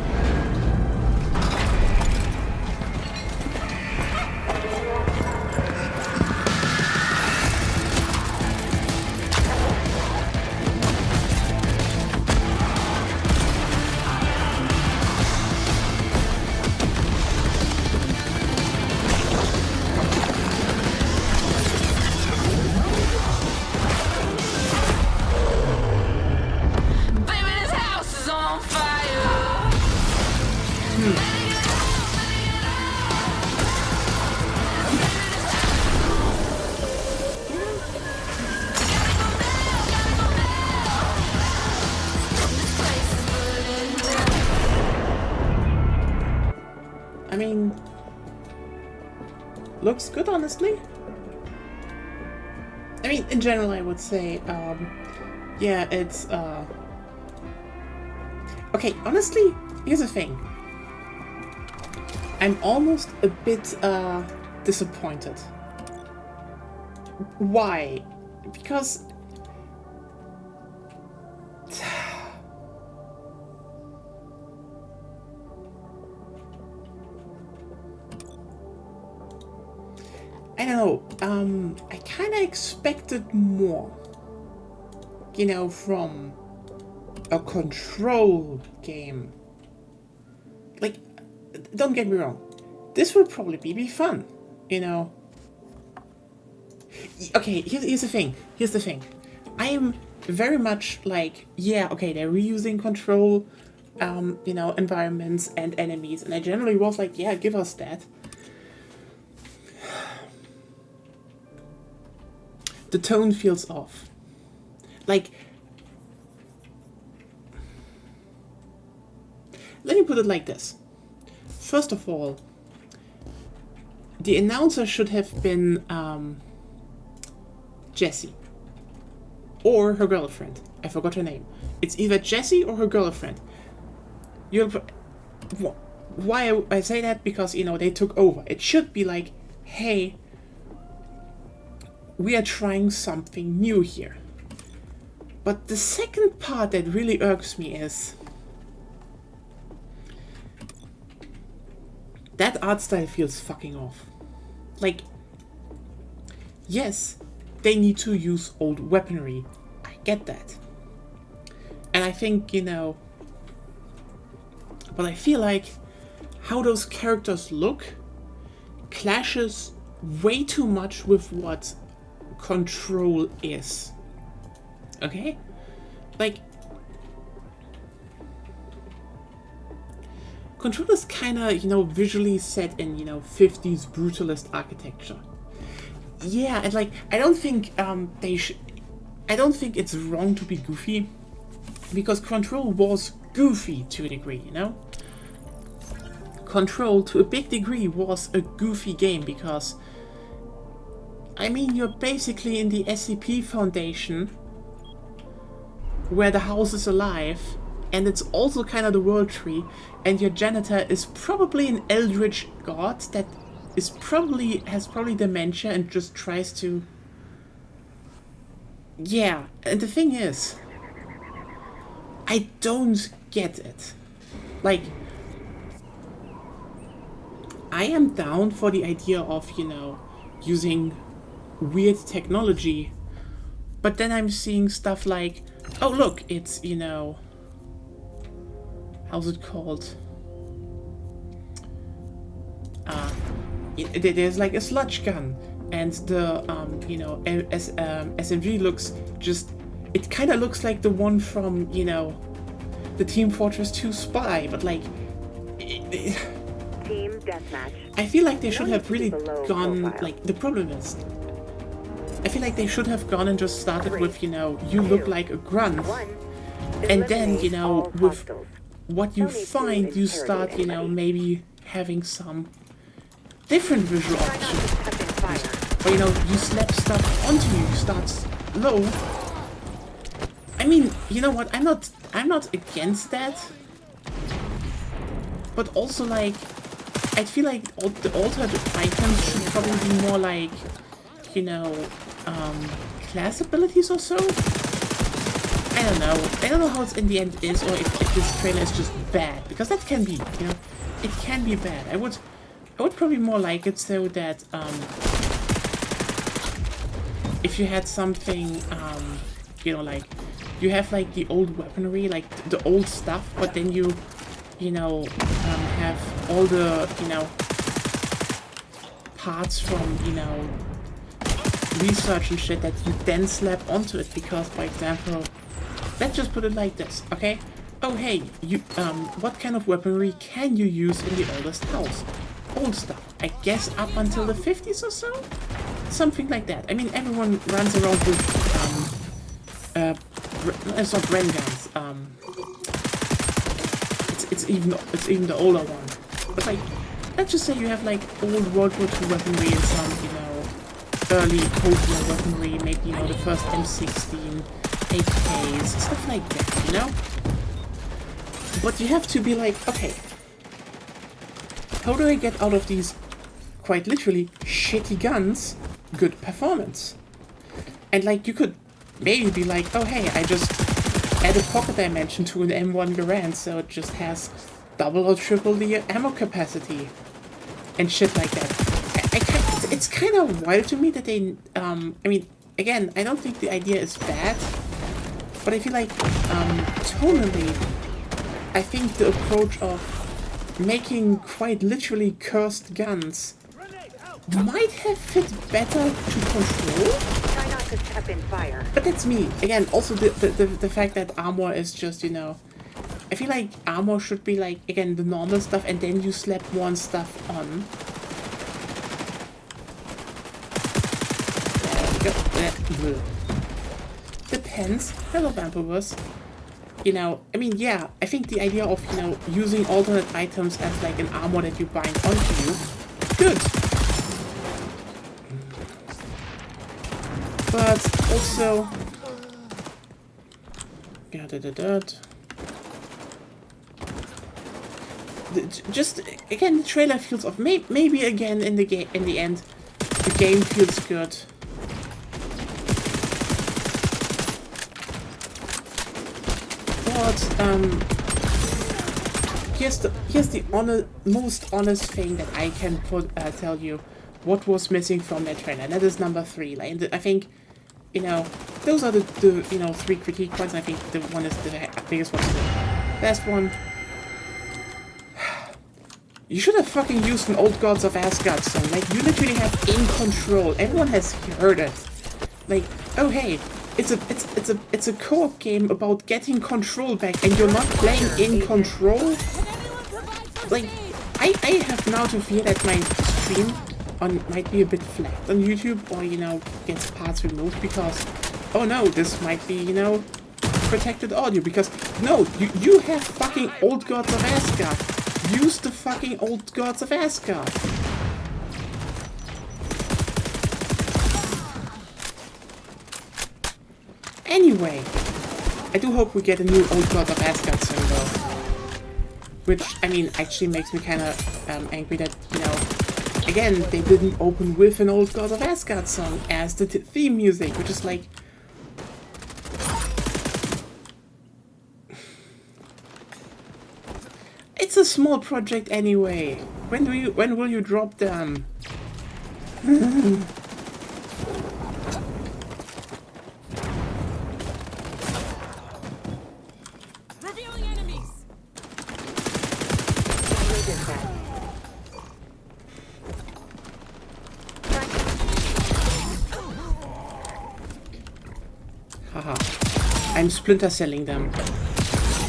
I mean, looks good, honestly. I mean, in general, I would say, yeah, it's, okay, honestly, here's the thing. I'm almost a bit, disappointed. Why? Because... I don't know, I kind of expected more, you know, from a Control game. Like, don't get me wrong, this will probably be fun, you know. Okay, here's the thing, I am very much like, yeah, okay, they're reusing Control, you know, environments and enemies, and I generally was like, yeah, give us that. The tone feels off. Like, let me put it like this. First of all, the announcer should have been Jessie. Or her girlfriend. I forgot her name. It's either Jessie or her girlfriend. Why I say that? Because, you know, they took over. It should be like, hey, we are trying something new here. But the second part that really irks me is that art style feels fucking off. Like, yes, they need to use old weaponry. I get that. And I think, you know, but I feel like how those characters look clashes way too much with what Control is. Okay? Like, Control is kinda, you know, visually set in, you know, 50s brutalist architecture. Yeah, and like, I don't think I don't think it's wrong to be goofy, because Control was goofy to a degree, you know? Control, to a big degree, was a goofy game, because I mean, you're basically in the SCP Foundation, where the house is alive, and it's also kind of the world tree, and your janitor is probably an eldritch god that has probably dementia and just tries to... Yeah, and the thing is, I don't get it. Like, I am down for the idea of, you know, using weird technology, but then I'm seeing stuff like, oh look, it's, you know, how's it called? There's like a sludge gun, and the you know, SMG looks just, it kind of looks like the one from, you know, the Team Fortress 2 Spy, but like Team deathmatch. I feel like they should have really gone, like, the problem is, I feel like they should have gone and just started with, you know, you look like a grunt, and then, you know, with what you find, you start, you know, maybe having some different visual options. Or, you know, you slap stuff onto you, you start low. I mean, you know what? I'm not against that. But also, like, I feel like the altered items should probably be more like, you know, class abilities or so. I don't know. I don't know how it's in the end is, or if this trailer is just bad, because that can be, you know, it can be bad. I would probably more like it so that if you had something, you know, like you have like the old weaponry, like the old stuff, but then you know, have all the, you know, parts from, you know, research and shit that you then slap onto it, because, for example, let's just put it like this, okay? Oh, hey, you, what kind of weaponry can you use in the oldest house? Old stuff. I guess up until the 50s or so? Something like that. I mean, everyone runs around with, it's not Ren guns, it's even the older one. But like, let's just say you have like old World War II weaponry and some, you know, early Cold War weaponry, maybe, you know, the first M16, AKs, stuff like that, you know? But you have to be like, okay, how do I get out of these, quite literally, shitty guns, good performance? And like, you could maybe be like, oh hey, I just add a pocket dimension to an M1 Garand, so it just has double or triple the ammo capacity and shit like that. It's kind of wild to me that they, I mean, again, I don't think the idea is bad, but I feel like, tonally, I think the approach of making quite literally cursed guns might have fit better to control. Try not to step in fire. But that's me. Again, also the fact that armor is just, you know, I feel like armor should be like, again, the normal stuff, and then you slap more stuff on. Depends. Hello, Vampirverse. You know, I mean, yeah, I think the idea of, you know, using alternate items as like an armor that you bind onto you, good. But also, yeah, just again, the trailer feels off. Maybe again in the end, the game feels good. But here's the most honest thing that I can tell you. What was missing from that trailer? That is number 3. Like, I think, you know, those are the you know, 3 critique points. I think the one is the biggest one, the best one. You should have fucking used an Old Gods of Asgard song. Like, you literally have In Control. Everyone has heard it. Like, oh hey, it's a co-op game about getting control back, and you're not playing In Control. Like, I have now to fear that my stream might be a bit flat on YouTube, or, you know, gets parts removed because, oh no, this might be, you know, protected audio, because no, you have fucking Old Gods of Asgard. Use the fucking Old Gods of Asgard. Anyway, I do hope we get a new Old Gods of Asgard song though. Which, I mean, actually makes me kind of angry that, you know, again, they didn't open with an Old Gods of Asgard song as the theme music, which is like... It's a small project anyway. When will you drop them? Revealing enemies. Haha. I'm splinter selling them.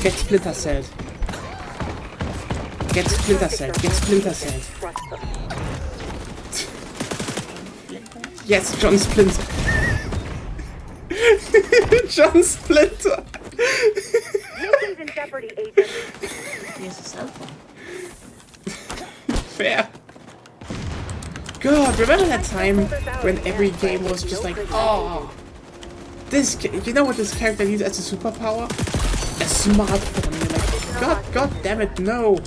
Get splinter celled. Get splinter celled. Get splinter celled. Yes, John Splinter. John Splinter. Nothing's in jeopardy, agent. He has a cell phone. Fair. God, remember that time when every game was just like, oh, You know what this character needs as a superpower? A smartphone. You're like, God damn it, no!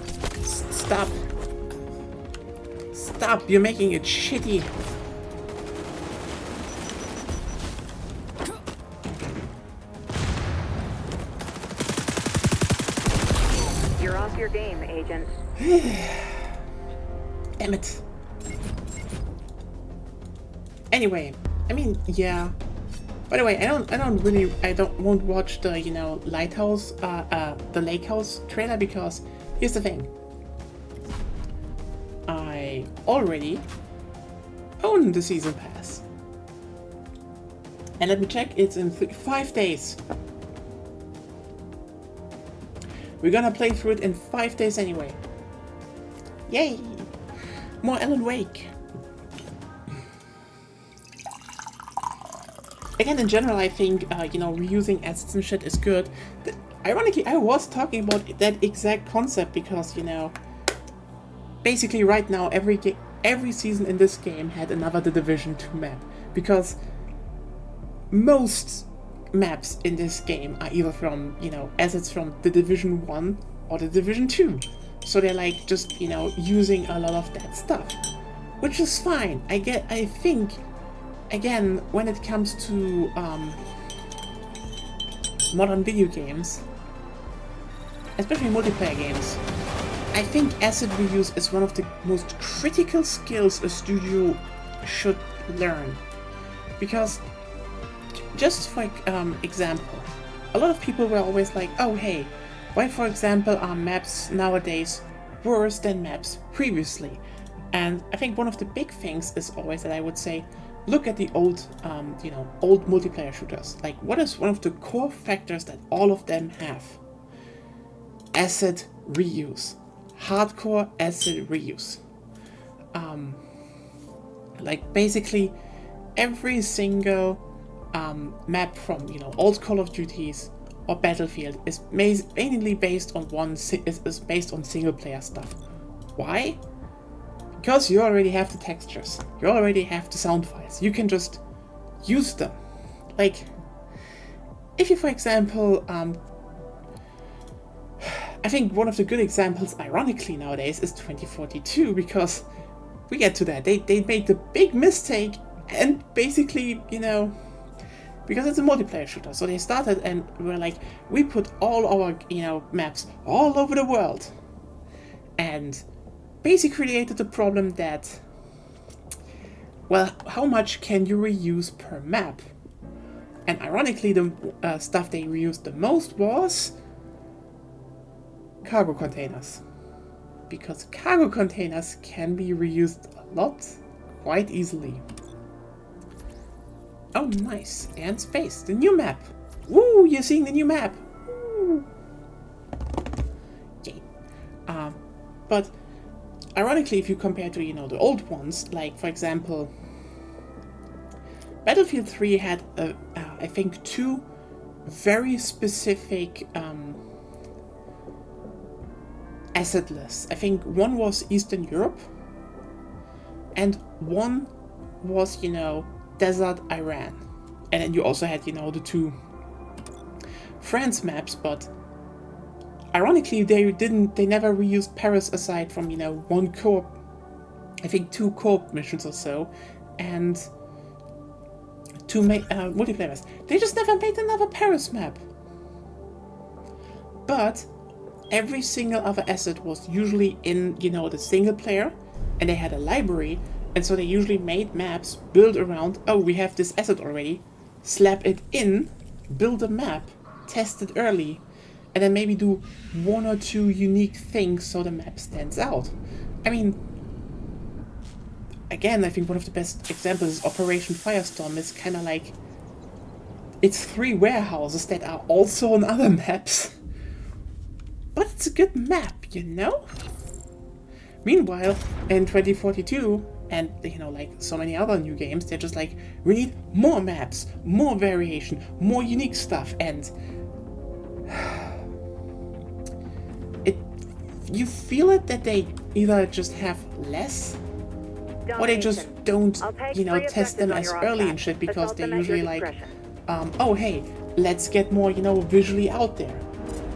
Stop. Stop, you're making it shitty. You're off your game, Agent. Damn it. Anyway, I mean, yeah. By the way, I won't watch the, you know, the Lake House trailer because here's the thing. I already own the season pass. And let me check, it's in 5 days. We're gonna play through it in 5 days anyway. Yay! More Alan Wake. Again, in general, I think, you know, reusing assets and shit is good. Ironically, I was talking about that exact concept because, you know, basically right now, every season in this game had another The Division 2 map. Because most maps in this game are either from, you know, assets from The Division 1 or The Division 2. So they're like just, you know, using a lot of that stuff. Which is fine. I think, again, when it comes to modern video games, especially multiplayer games, I think asset reuse is one of the most critical skills a studio should learn. Because, just for example, a lot of people were always like, oh hey, why for example are maps nowadays worse than maps previously? And I think one of the big things is always that I would say, look at the old, you know, old multiplayer shooters. Like, what is one of the core factors that all of them have? Asset reuse. Hardcore asset reuse. Like, basically, every single map from, you know, old Call of Duties or Battlefield is mainly based on is based on single player stuff. Why? Because you already have the textures, you already have the sound files, you can just use them. Like, if you, for example, I think one of the good examples, ironically nowadays, is 2042, because we get to that. They made the big mistake, and basically, you know, because it's a multiplayer shooter, so they started and were like, we put all our, you know, maps all over the world, and basically created the problem that, well, how much can you reuse per map? And ironically, the stuff they reused the most was cargo containers. Because cargo containers can be reused a lot, quite easily. Oh, nice. And space, the new map. Woo, you're seeing the new map. Woo. Yay. But ironically, if you compare to, you know, the old ones, like, for example, Battlefield 3 had, I think, 2 very specific asset lists. I think one was Eastern Europe, and one was, you know, Desert Iran. And then you also had, you know, the 2 France maps, but ironically, they never reused Paris aside from, you know, 1 co-op, I think 2 co-op missions or so, and 2 multiplayer maps. They just never made another Paris map. But every single other asset was usually in, you know, the single player, and they had a library, and so they usually made maps built around, oh, we have this asset already, slap it in, build a map, test it early, and then maybe do 1 or 2 unique things so the map stands out. I mean, again, I think one of the best examples is Operation Firestorm. It's kind of like, it's 3 warehouses that are also on other maps. But it's a good map, you know? Meanwhile, in 2042, and, you know, like so many other new games, they're just like, we need more maps, more variation, more unique stuff, and you feel it that they either just have less, or they just don't, you know, test them as early and shit, because they usually like, oh hey, let's get more, you know, visually out there.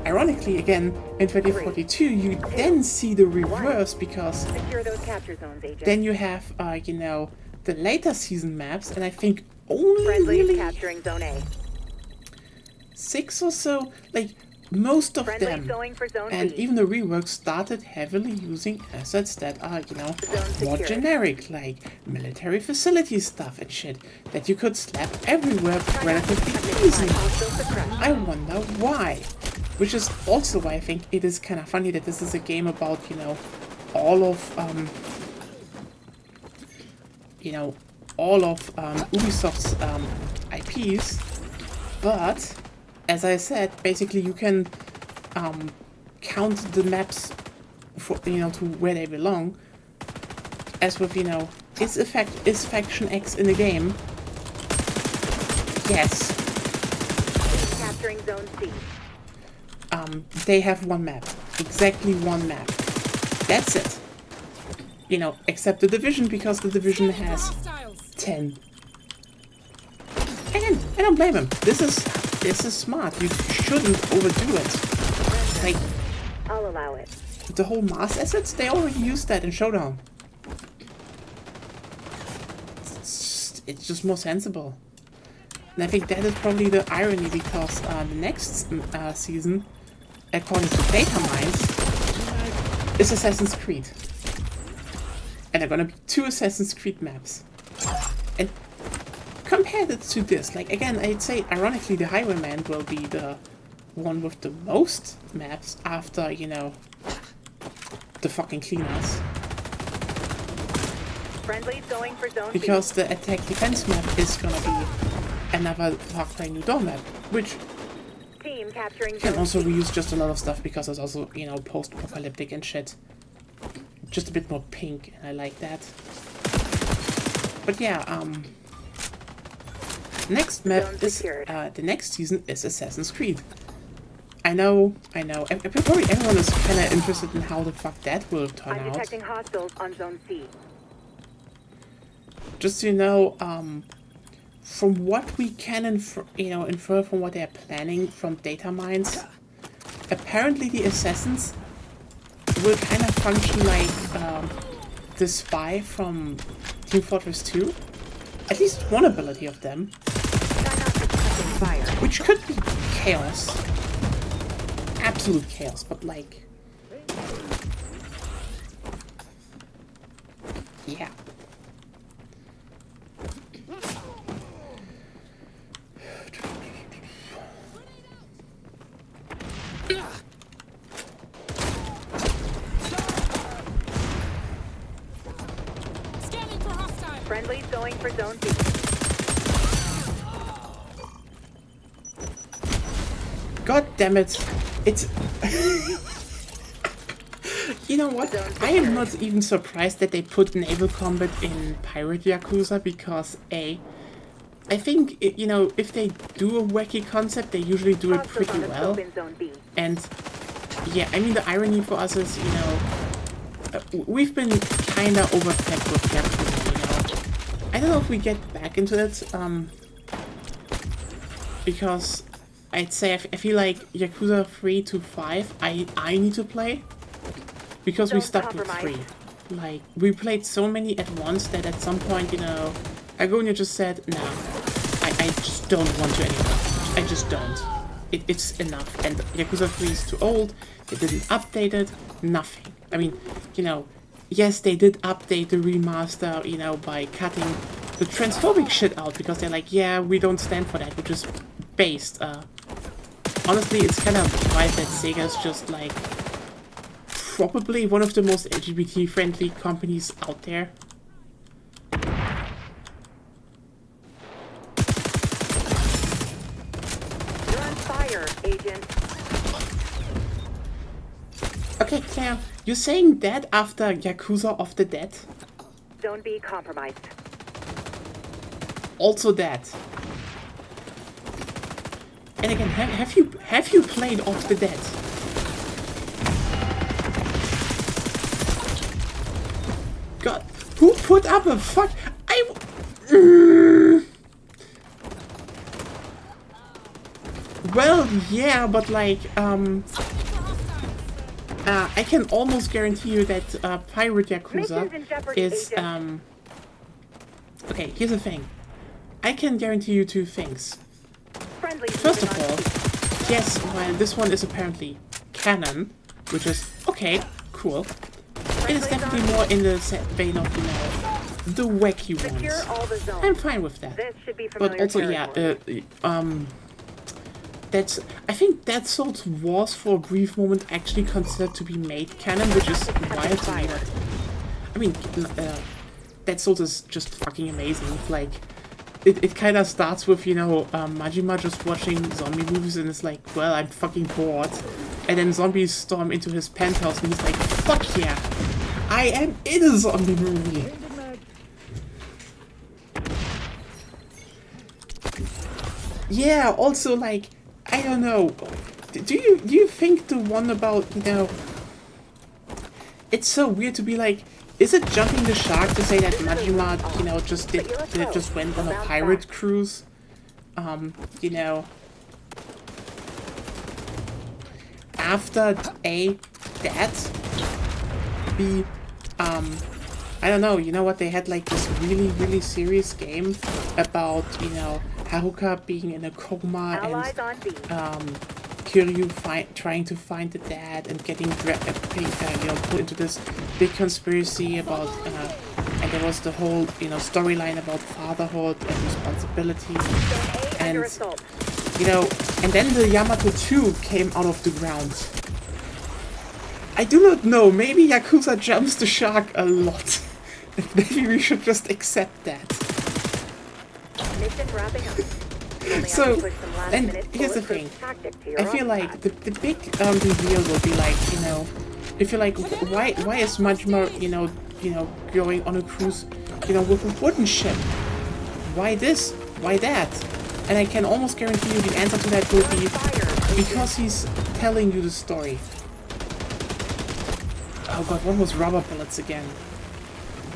Ironically, again, in 2042, you then see the reverse because Secure those capture zones, Agent. then you have, you know, the later season maps, and I think only Friendly's really capturing Zone A. 6 or so, like most of Friendly's them, going for Zone and B. even the rework started heavily using assets that are, you know, more secured. generic, like military facility stuff and shit that you could slap everywhere relatively easily. I wonder why. Which is also why I think it is kind of funny that this is a game about, you know, all of Ubisoft's IPs, but as I said, basically you can count the maps for, you know, to where they belong. As with, you know, is Faction X in the game? Yes. Capturing Zone C. They have one map. Exactly one map. That's it. You know, except the Division, because the Division has 10. Again, I don't blame him. This is smart. You shouldn't overdo it. Like, I'll allow it. the whole mass assets, they already used that in Showdown. It's just more sensible. And I think that is probably the irony, because the next season, according to data mines, is Assassin's Creed. And there are gonna be 2 Assassin's Creed maps. And compare it to this, like, again, I'd say, ironically, the Highwayman will be the one with the most maps after, you know, the fucking cleaners. Friendly's going for Zone B. Because the attack defense map is gonna be another Far Cry New Dawn map, which Team capturing can Zone also C. reuse just a lot of stuff because it's also, you know, post-apocalyptic and shit. Just a bit more pink, and I like that. But yeah, next map Zone is, secured. the next season is Assassin's Creed. I know, probably everyone is kinda interested in how the fuck that will turn I'm out. detecting hostiles on Zone C. Just so you know, from what we can infer from what they're planning from data mines, apparently the assassins will kind of function like the spy from Team Fortress 2. At least one ability of them, which could be chaos, absolute chaos, but like, yeah. Scanning for hostile. Friendly's going for Zone B. God damn it. It's... You know what? I am not even surprised that they put naval combat in Pirate Yakuza because I think, you know, if they do a wacky concept, they usually do it Hostiles pretty on the well. scope in Zone B. And yeah, I mean, the irony for us is, you know, we've been kinda overfed with Yakuza, you know. I don't know if we get back into it, because I'd say I feel like Yakuza 3 to 5 I need to play, because we Don't stuck with compromise. 3. Like, we played so many at once that at some point, you know, Agonia just said, nah, I just don't want to anymore. I just don't. It's enough. And Yakuza 3 is too old, they didn't update it, nothing. I mean, you know, yes, they did update the remaster, you know, by cutting the transphobic shit out, because they're like, yeah, we don't stand for that, which is based. Honestly, it's kind of right that Sega's just like probably one of the most LGBT-friendly companies out there. You're on fire, Agent. Okay, Claire, you're saying that after Yakuza of the Dead? Zone B compromised. Also that. And again, have you played Off the Dead? God, who put up a fuck? Well, yeah, but like, I can almost guarantee you that Pirate Yakuza is, okay, here's the thing. I can guarantee you two things. First of all, yes, while this one is apparently canon, which is, okay, cool, it is definitely more in the vein of, you know, the wacky ones. I'm fine with that. But also, yeah, that's, I think Dead Souls was for a brief moment actually considered to be made canon, which is wild to me. I mean, Dead Souls is just fucking amazing. It's like, it kind of starts with, you know, Majima just watching zombie movies and it's like, well, I'm fucking bored. And then zombies storm into his penthouse and he's like, fuck yeah, I am in a zombie movie. Yeah, also like, I don't know, do you think the one about, you know, it's so weird to be like, is it jumping the shark to say that Majima, you know, just went on a pirate cruise? You know, after A, that, B, I don't know, you know what, they had like this really serious game about, you know, Haruka being in a coma and Kiryu trying to find the dad and getting you know, put into this big conspiracy about and there was the whole, you know, storyline about fatherhood and responsibility and, you know, and then the Yamato 2 came out of the ground. I do not know, maybe Yakuza jumps the shark a lot. Maybe we should just accept that. So, and here's the thing. I feel like the big reveal will be like, you know, if you're like, why is Majima, you know, going on a cruise, you know, with a wooden ship? Why this? Why that? And I can almost guarantee you the answer to that will be because he's telling you the story. Oh god, what was rubber bullets again?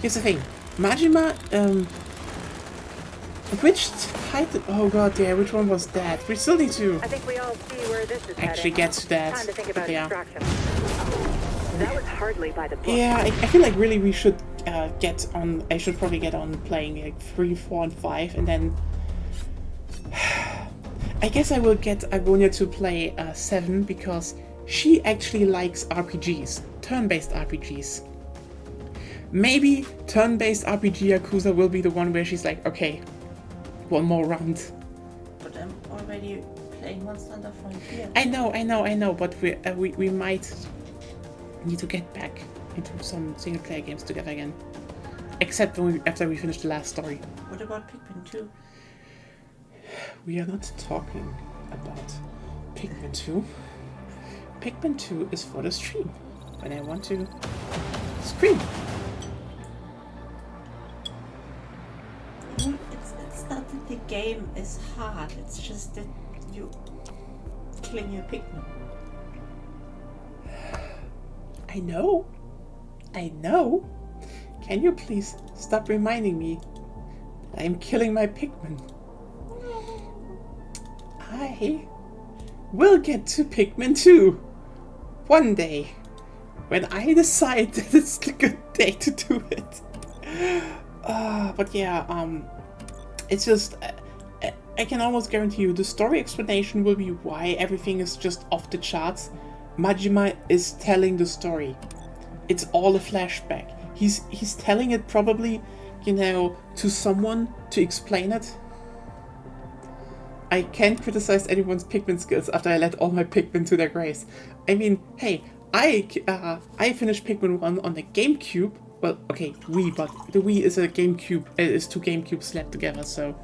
Here's the thing. Majima, which title? Oh god, yeah, which one was that? We still need to actually get to that. But yeah. That was hardly by the book. Yeah, I feel like really we should get on. I should probably get on playing like 3, 4, and 5, and then I guess I will get Agonia to play 7 because she actually likes RPGs, turn-based RPGs. Maybe turn-based RPG Yakuza will be the one where she's like, okay, one more round. But I'm already playing Monster Hunter Frontier. I know, but we might need to get back into some single-player games together again. Except after we finish the last story. What about Pikmin 2? We are not talking about Pikmin 2. Pikmin 2 is for the stream, when I want to scream. It's not that the game is hard, it's just that you killing your Pikmin. I know. Can you please stop reminding me that I am killing my Pikmin? I will get to Pikmin 2 one day when I decide that it's a good day to do it. But yeah, it's just I can almost guarantee you the story explanation will be why everything is just off the charts. Majima is telling the story. It's all a flashback. He's telling it probably, you know, to someone to explain it. I can't criticize anyone's Pikmin skills after I let all my Pikmin to their grace. I mean, hey, I finished Pikmin 1 on the GameCube. Well, okay, Wii, but the Wii is a GameCube, is 2 GameCubes slapped together, so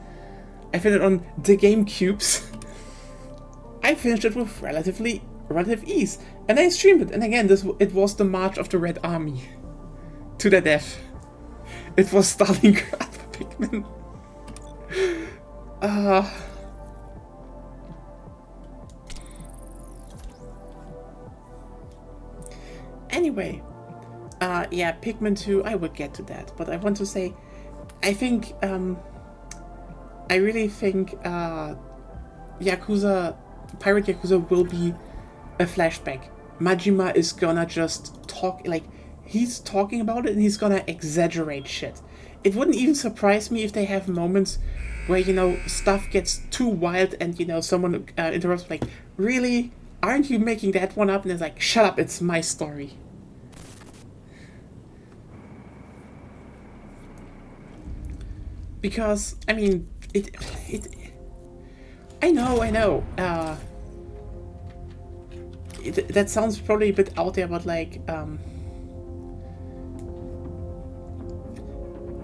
I finished on the GameCubes. I finished it with relative ease, and I streamed it. And again, it was the March of the Red Army to their death. It was Stalingrad for Pikmin. Anyway, yeah, Pikmin 2, I will get to that, but I want to say, I think, I really think, Yakuza Pirate Yakuza will be a flashback. Majima is gonna just talk, like, he's talking about it and he's gonna exaggerate shit. It wouldn't even surprise me if they have moments where, you know, stuff gets too wild and, you know, someone interrupts, like, really? Aren't you making that one up? And it's like, shut up, it's my story. Because, I mean, I know, that sounds probably a bit out there, but like,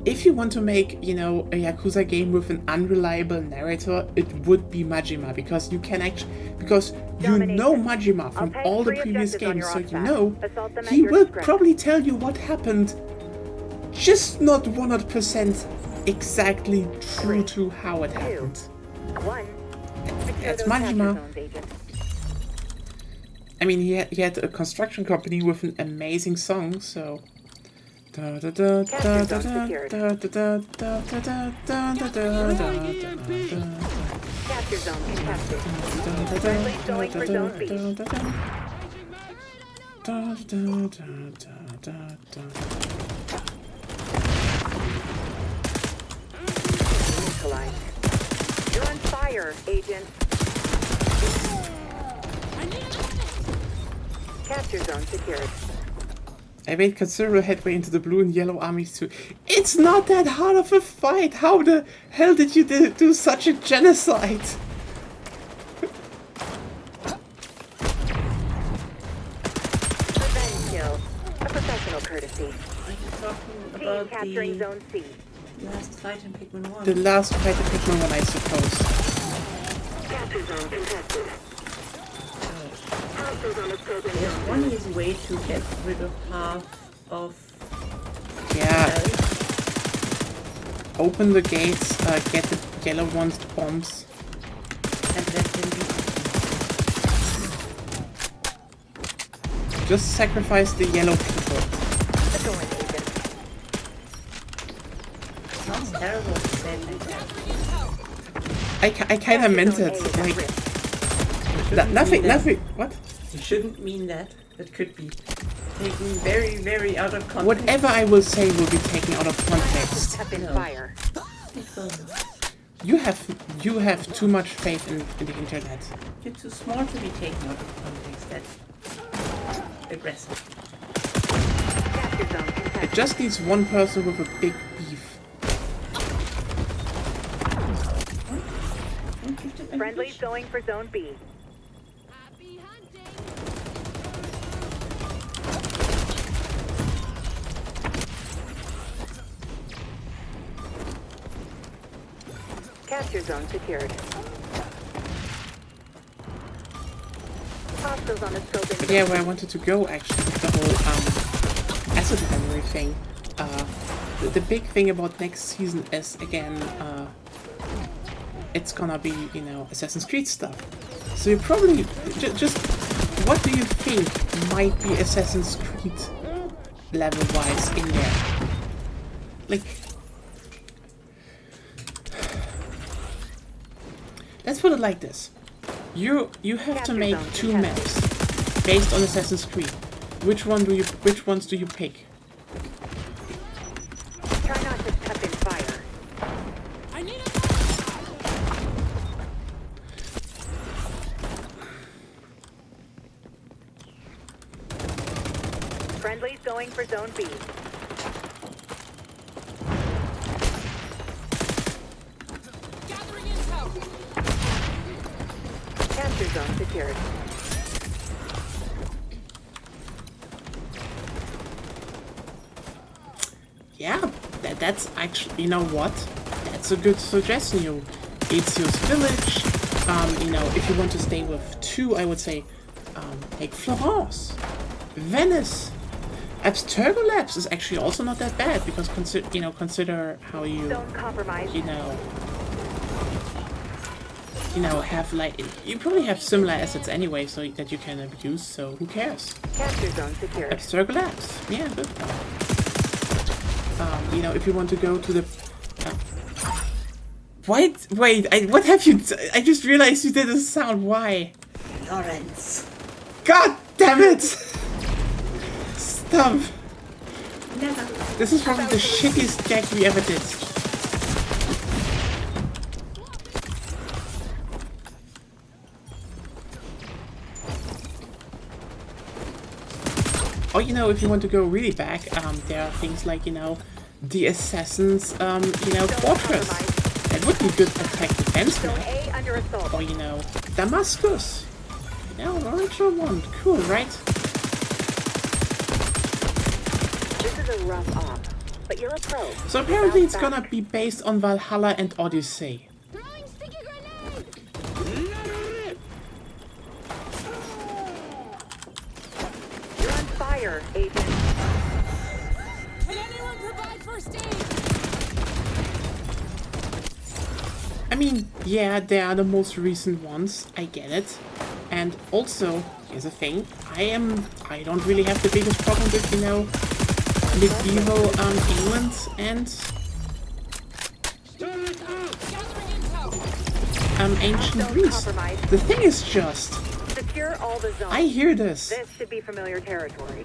if you want to make, you know, a Yakuza game with an unreliable narrator, it would be Majima, because you can actually, because you know Majima from all the previous games, so you know he will probably tell you what happened, just not 100% exactly true to how it happened. That's Majima. I mean, he had a construction company with an amazing song, so. Capture zone contested. Friendly going for zone B. Neutralized. You're on fire, Agent. Capture zone secured. I made considerable headway into the blue and yellow armies too. It's not that hard of a fight! How the hell did you do such a genocide? Revenge kill. A professional courtesy. Are you talking Team about capturing the zone C. last fight in Pikmin 1? The last fight in Pikmin 1, I suppose. Capture zone contested. There's one easy way to get rid of half of Yeah. Open the gates, get the yellow ones to bombs. and let them be. Just sacrifice the yellow people. Sounds terrible to say it like that. I kinda meant it. Like, nothing, what? You shouldn't mean that. That could be taken very, very out of context. Whatever I will say will be taken out of context. Up in No. fire. You have too much faith in the internet. You're too small to be taken out of context. That's aggressive. Capture zone contested. It just needs one person with a big beef. Don't give them any Friendly's wish. going for zone B. Happy hunting. Capture zone secured. Hostiles on the scoping. But yeah, where I wanted to go actually with the whole asset memory thing. The big thing about next season is again, it's gonna be, you know, Assassin's Creed stuff. So you probably just what do you think might be Assassin's Creed level wise in there? Like, let's put it like this. You have to make 2 maps based on Assassin's Creed. Which ones do you pick? Try not to step in fire. I need a Friendly's going for zone B. gathering intel. Capture zone secured. Yeah, that's actually, you know what? That's a good suggestion. You, Ezio's village. You know, if you want to stay with 2, I would say, take Florence, Venice. Abstergo Labs is actually also not that bad because consider how you Zone compromised. you know have like you probably have similar assets anyway, so that you can abuse. So who cares? Capture zone secured. Abstergo Labs, yeah, good. You know, if you want to go to the Wait, what have you... I just realized you did a sound. Why? Lawrence. God damn it! Stop. Never. This is probably the shittiest gag we ever did. Or, you know, if you want to go really back, there are things like, you know, the Assassin's, you know, Fortress. That would be good attack defense Zone map. A under assault. Or, you know, Damascus. You know, original one. Cool, right? This is a rough op, but you're a pro. So apparently it's Bounce gonna back. be based on Valhalla and Odyssey. Throwing sticky grenade! You're on fire, agent. Can anyone provide first aid? I mean, yeah, they are the most recent ones, I get it. And also, here's the thing, I don't really have the biggest problem with, you know, medieval England and Turret out! Gathering intel. ancient Zone Greece. compromised. The thing is just, Secure all the zones. I hear this. This should be familiar territory.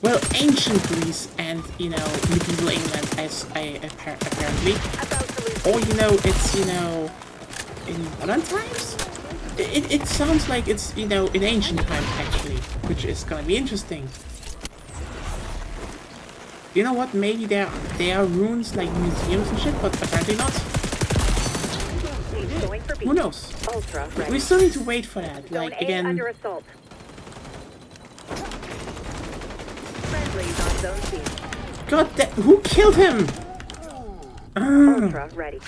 Well, ancient Greece and, you know, medieval England, as apparently. About to lose. Or, you know, it's, you know, in modern times? It sounds like it's, you know, in ancient times, actually, which is gonna be interesting. You know what, maybe there are ruins, like museums and shit, but apparently not. He's going for B. Who knows? Ultra ready. We still need to wait for that, Zone like, A again... under assault. Friendlies on zone C. God damn, who killed him? Ultra ready.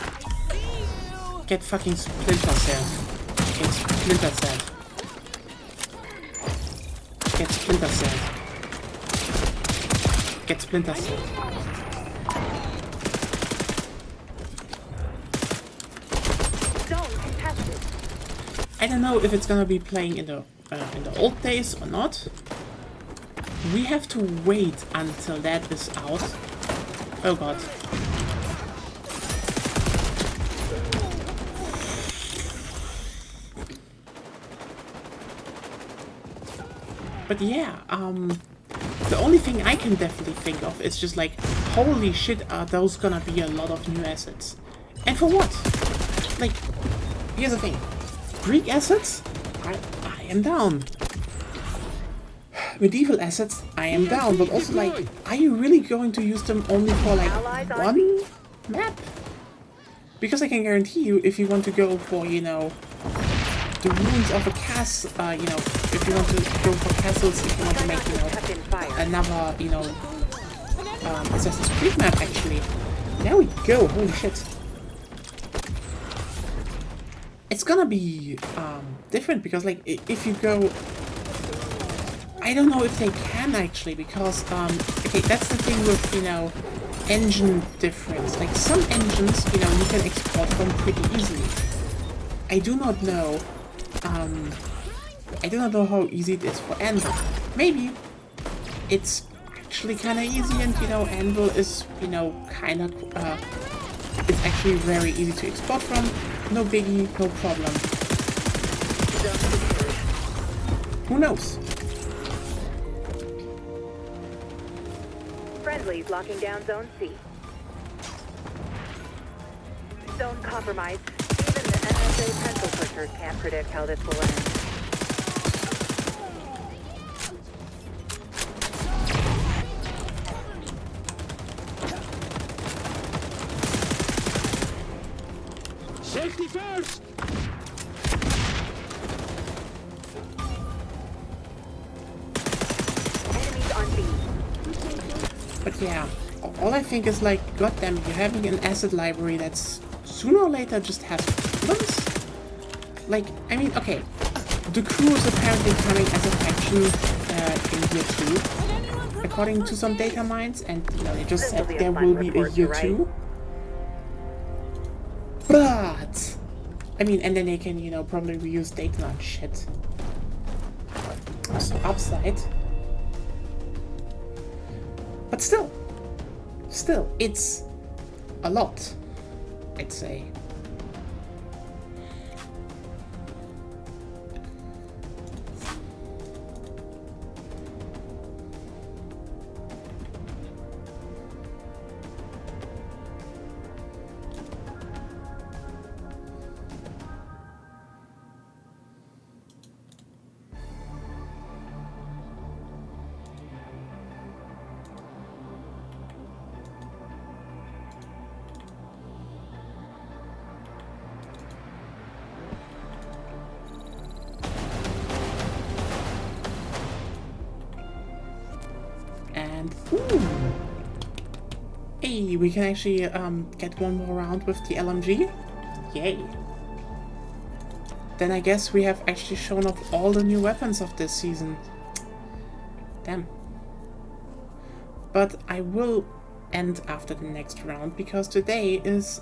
Get fucking Splinter Cell. Get Splinter Cell. Get Splinter Cell. Get Splinter Cell. Zone contested. I don't know if it's gonna be playing in the old days or not. We have to wait until that is out. Oh god. But yeah, the only thing I can definitely think of is just like, holy shit, are those gonna be a lot of new assets? And for what? Like, here's the thing. Greek assets? I am down. Medieval assets? I am down. But also like, are you really going to use them only for like Allies on one map? Because I can guarantee you, if you want to go for, you know, the ruins of a castle, you know, if you want to go for castles, if you want to make, you know, Kept in fire. another, you know, Assassin's Creed map, actually. There we go, holy shit. It's gonna be, different, because, like, if you go... I don't know if they can, actually, because, okay, that's the thing with, you know, engine difference. Like, some engines, you know, you can export from pretty easily. I do not know, how easy it is for Anvil. Maybe it's actually kind of easy, and, you know, Anvil is, you know, kind of, it's actually very easy to export from. No biggie, no problem. Who knows? Friendlies locking down zone C. Zone compromised. Even the NSA pencil pushers can't predict how this will end. Safety first! Enemies on B. But yeah, all I think is like, goddamn, you're having an asset library that's sooner or later just has problems. Like, I mean, okay, the crew is apparently coming as a faction in year 2, according to some data mines, and you know, they just said there will be a year 2. But I mean, and then they can, you know, probably reuse data and shit. So upside. But still, it's a lot. I'd say. And ooh, hey, we can actually get one more round with the LMG. Yay! Then I guess we have actually shown off all the new weapons of this season. Damn. But I will end after the next round because today is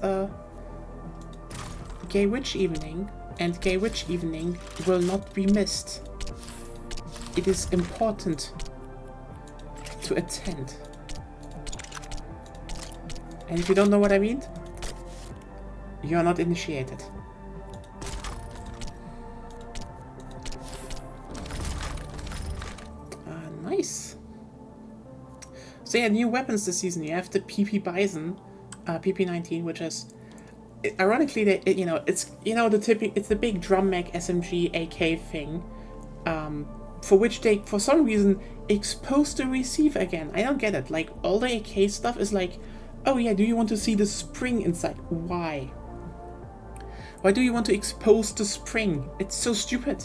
Gay Witch Evening, and Gay Witch Evening will not be missed. It is important to attend. And if you don't know what I mean, you're not initiated. Nice. So yeah, new weapons this season. You have the PP Bison, PP19, which is ironically, you know, it's the big drum mag SMG AK thing, for which they for some reason exposed the receiver again. I don't get it. Like all the AK stuff is like, oh yeah, do you want to see the spring inside? Why? Why do you want to expose the spring? It's so stupid.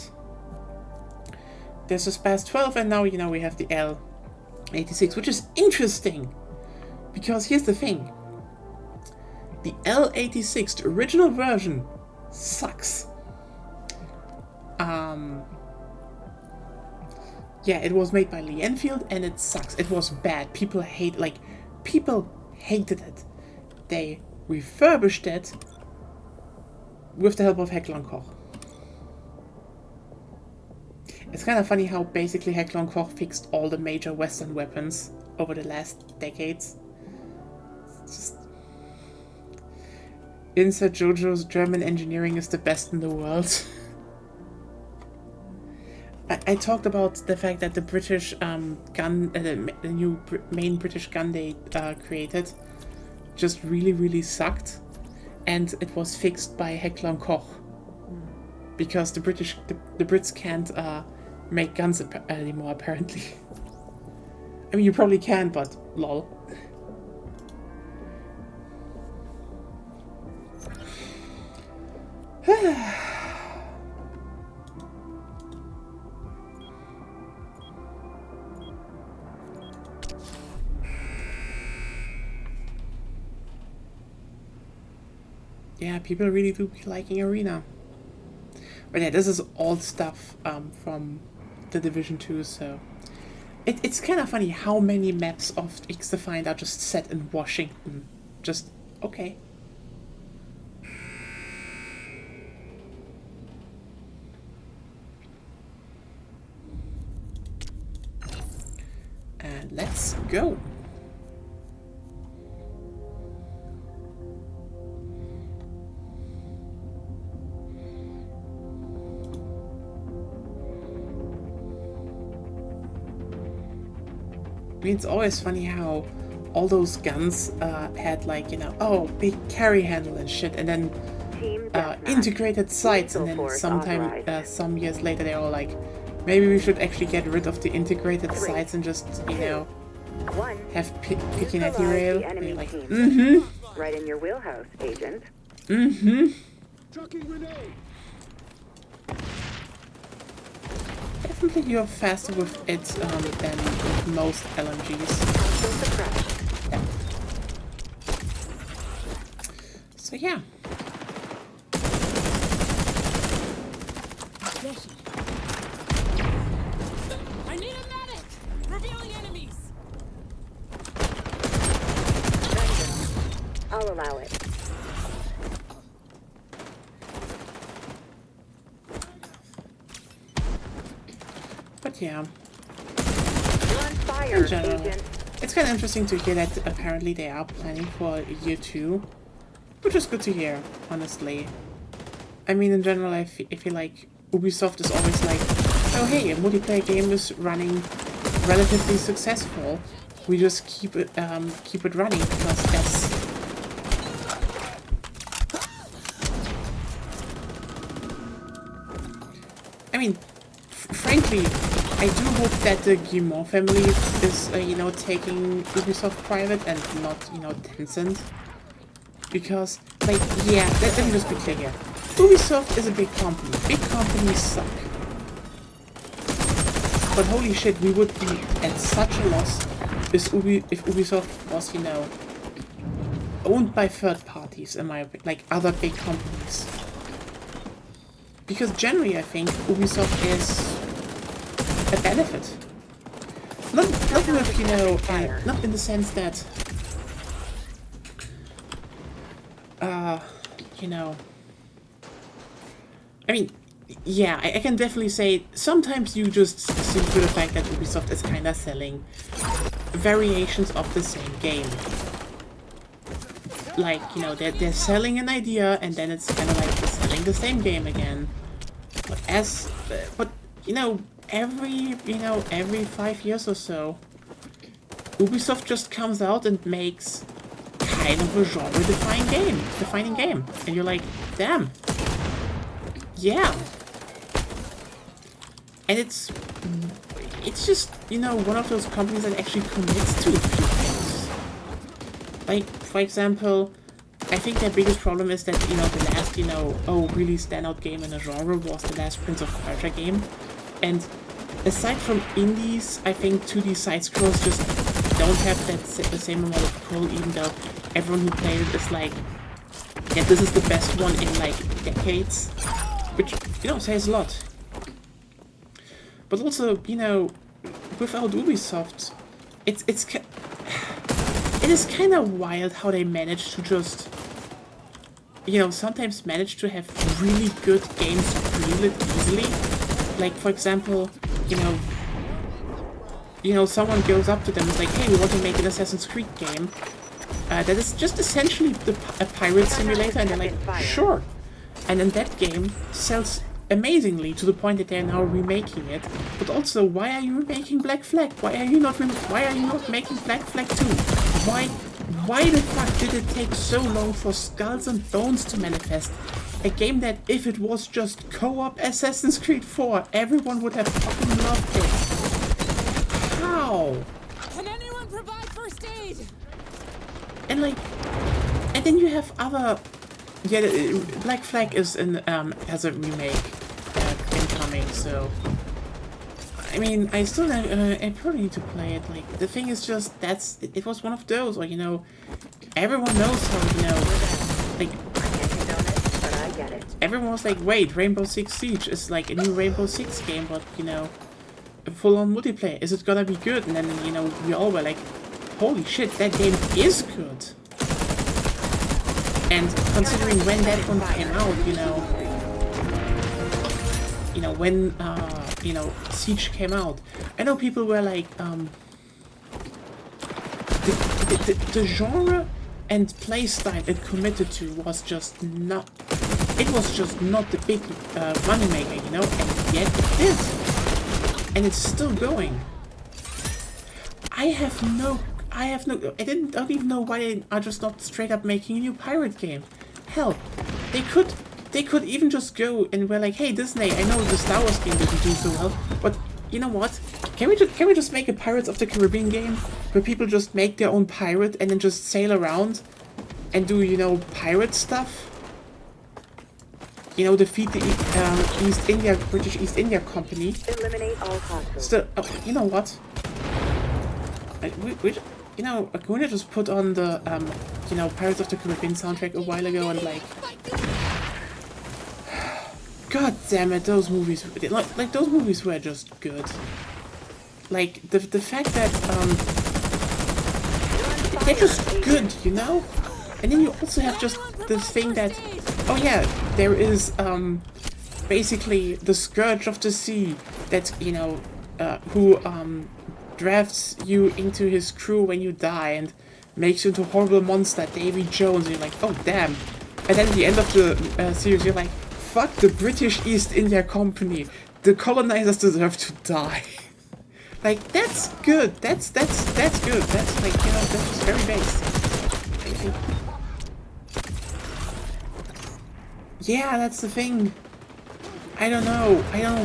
There's a SPAS 12, and now, you know, we have the L86, which is interesting. Because here's the thing. The L86, the original version, sucks. Yeah, it was made by Lee Enfield, and it sucks. It was bad. People hated it. They refurbished it with the help of Heckler & Koch. It's kind of funny how basically Heckler & Koch fixed all the major Western weapons over the last decades. It's just... Insert JoJo's German engineering is the best in the world. I talked about the fact that the British gun, the new main British gun they created, just really sucked, and it was fixed by Heckler & Koch because the Brits can't make guns anymore apparently. I mean, you probably can, but lol. Yeah, people really do be liking Arena. But yeah, this is old stuff from the Division 2, so... It's kind of funny how many maps of xDefiant are just set in Washington. Just, okay. And let's go. I mean, it's always funny how all those guns had, like, you know, oh, big carry handle and shit, and then integrated sights, and then some years later they're all like, maybe we should actually get rid of the integrated sights and just, you know, have picky netty rail. And you're like, right in your wheelhouse, Agent. Trucking grenade. Definitely you're faster with it than with most LMGs. Yeah. So yeah. I need a medic! Revealing enemies! I'll allow it. But yeah. You're on fire, In general, Agent. it's kind of interesting to hear that apparently they are planning for year 2 which is good to hear, honestly. I mean, in general, I feel like Ubisoft is always like, oh hey, a multiplayer game is running relatively successful. We just keep it running because that's. I mean, frankly, I do hope that the Guillemot family is, you know, taking Ubisoft private and not, you know, Tencent. Because, like, yeah, let me just be clear here. Ubisoft is a big company. Big companies suck. But holy shit, we would be at such a loss if Ubisoft was, you know, owned by third parties, in my opinion, like other big companies. Because generally, I think Ubisoft is a benefit. Not with, you know, not in the sense that, you know, I mean, yeah, I can definitely say sometimes you just see through the fact that Ubisoft is kind of selling variations of the same game. Like, you know, they're selling an idea and then it's kind of like they're selling the same game again. But you know, every 5 years or so, Ubisoft just comes out and makes kind of a defining game, and you're like, damn, yeah. And it's just, you know, one of those companies that actually commits to a few things. Like, for example, I think their biggest problem is that, you know, the last, you know, really standout game in a genre was the last Prince of Persia game. And aside from indies, I think 2D side-scrolls just don't have the same amount of pull, even though everyone who played it is like, yeah, this is the best one in, like, decades. Which, you know, says a lot. But also, you know, without Ubisoft, it is kind of wild how they manage to just, you know, sometimes manage to have really good games greenlit easily. Like, for example, you know, someone goes up to them and is like, hey, we want to make an Assassin's Creed game that is just essentially a pirate simulator, and they're like, sure. And then that game sells amazingly to the point that they're now remaking it. But also, why are you remaking Black Flag? Why are you not making Black Flag 2? Why the fuck did it take so long for Skulls and Bones to manifest? A game that, if it was just co-op Assassin's Creed 4, everyone would have fucking loved it. How? Can anyone provide first aid? And like, and then you have other. Yeah, Black Flag is has a remake incoming, so I mean, I still I probably need to play it. Like, the thing is just it was one of those, or, you know, everyone knows how, you know, like, everyone was like, wait, Rainbow Six Siege is like a new Rainbow Six game, but, you know, full-on multiplayer. Is it gonna be good? And then, you know, we all were like, holy shit, that game is good. And considering when that one came out, you know, when, you know, Siege came out, I know people were like, the genre and playstyle it committed to was just not, it was just not the big moneymaker, you know, and yet it did. And it's still going. I don't even know why they are just not straight up making a new pirate game. Hell, they could even just go and we're like, hey Disney, I know the Star Wars game didn't do so well, but you know what? Can we just make a Pirates of the Caribbean game where people just make their own pirate and then just sail around and do, you know, pirate stuff? You know, defeat the British East India Company. Eliminate all hostiles. So, you know what? You know, Akuna just put on the, you know, Pirates of the Caribbean soundtrack a while ago, and like, god damn it, those movies, like those movies were just good. Like, the fact that, they're just good, you know? And then you also have just this thing that, oh yeah, there is, basically the Scourge of the Sea that, you know, who, drafts you into his crew when you die, and makes you into a horrible monster, Davy Jones, and you're like, oh damn. And then at the end of the series, you're like, fuck the British East India Company. The colonizers deserve to die. Like, that's good. That's good. That's like, you know, that's just very base. Yeah, that's the thing. I don't know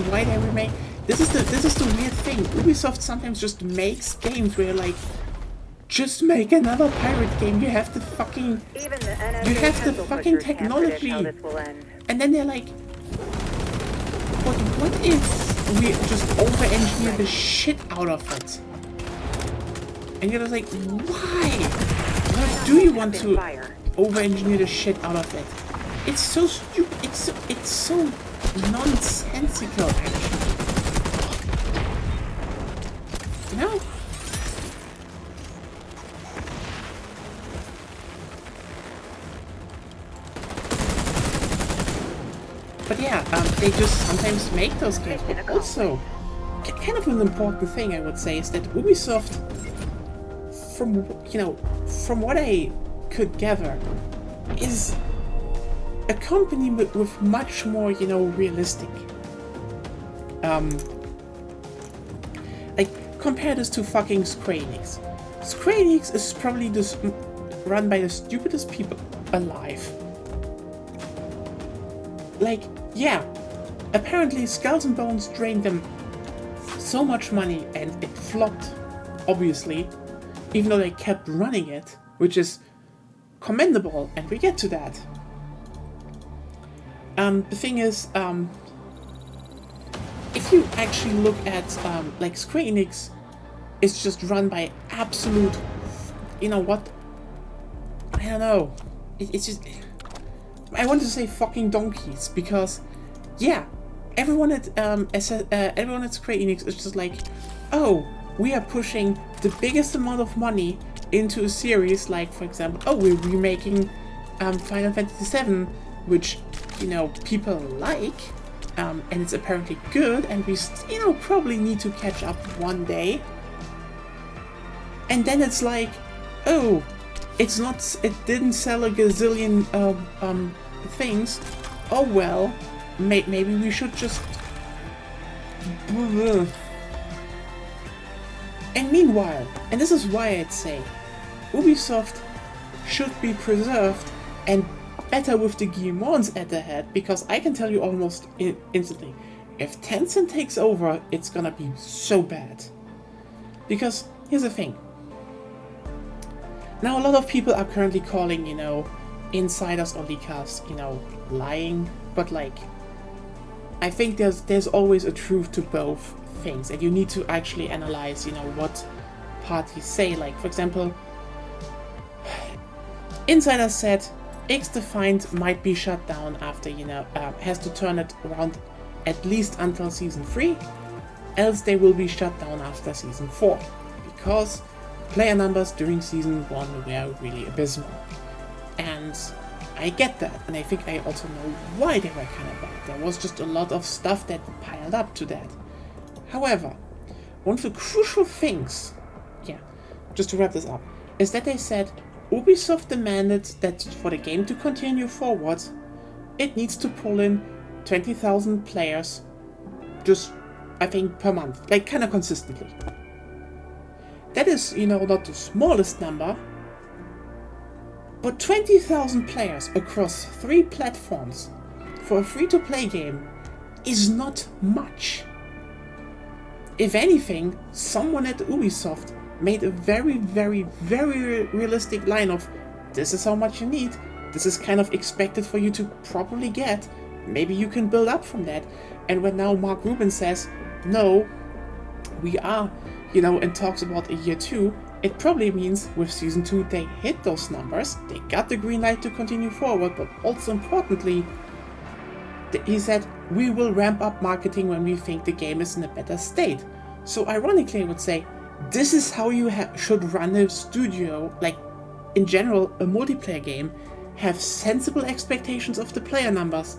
why they remake. This is the weird thing. Ubisoft sometimes just makes games where you're like, just make another pirate game. You have the fucking technology. And then they're like, but what if we just over-engineer the shit out of it? And you're just like, why? Why do you want to over-engineer the shit out of it? It's so stupid. It's so nonsensical, actually. You know? But yeah, they just sometimes make those games. But also, kind of an important thing I would say is that Ubisoft, from what I could gather, is a company with much more, realistic. Like, compare this to fucking Square Enix. Square Enix is probably run by the stupidest people alive. Like, yeah, apparently Skulls and Bones drained them so much money and it flopped, obviously, even though they kept running it, which is commendable, and we get to that. The thing is, if you actually look at, like, Square Enix is just run by absolute, I don't know, it's just, I want to say fucking donkeys, because, yeah, everyone at Square Enix is just like, oh, we are pushing the biggest amount of money into a series, like, for example, oh, we're remaking Final Fantasy VII, which, people like, and it's apparently good, and we, probably need to catch up one day. And then it's like, oh, it didn't sell a gazillion things. Oh well, maybe we should just. And meanwhile, and this is why I'd say, Ubisoft should be preserved and better with the Guillemons at the head, because I can tell you almost instantly, if Tencent takes over, it's gonna be so bad. Because here's the thing. Now a lot of people are currently calling, insiders or leakers, lying, but like, I think there's always a truth to both things, and you need to actually analyze, what parties say. Like, for example, insiders said xDefiant might be shut down after, has to turn it around at least until Season 3, else they will be shut down after Season 4, because player numbers during Season 1 were really abysmal. And I get that, and I think I also know why they were kind of bad. There was just a lot of stuff that piled up to that. However, one of the crucial things, just to wrap this up, is that they said Ubisoft demanded that for the game to continue forward, it needs to pull in 20,000 players, just, I think, per month, like, kind of consistently. That is, not the smallest number, but 20,000 players across 3 platforms for a free-to-play game is not much. If anything, someone at Ubisoft made a very, very, very realistic line of, this is how much you need, this is kind of expected for you to probably get, maybe you can build up from that. And when now Mark Rubin says, no, we are, and talks about a year 2, it probably means with Season 2 they hit those numbers, they got the green light to continue forward, but also importantly, he said, we will ramp up marketing when we think the game is in a better state. So ironically, I would say, this is how you should run a studio, like, in general, a multiplayer game. Have sensible expectations of the player numbers,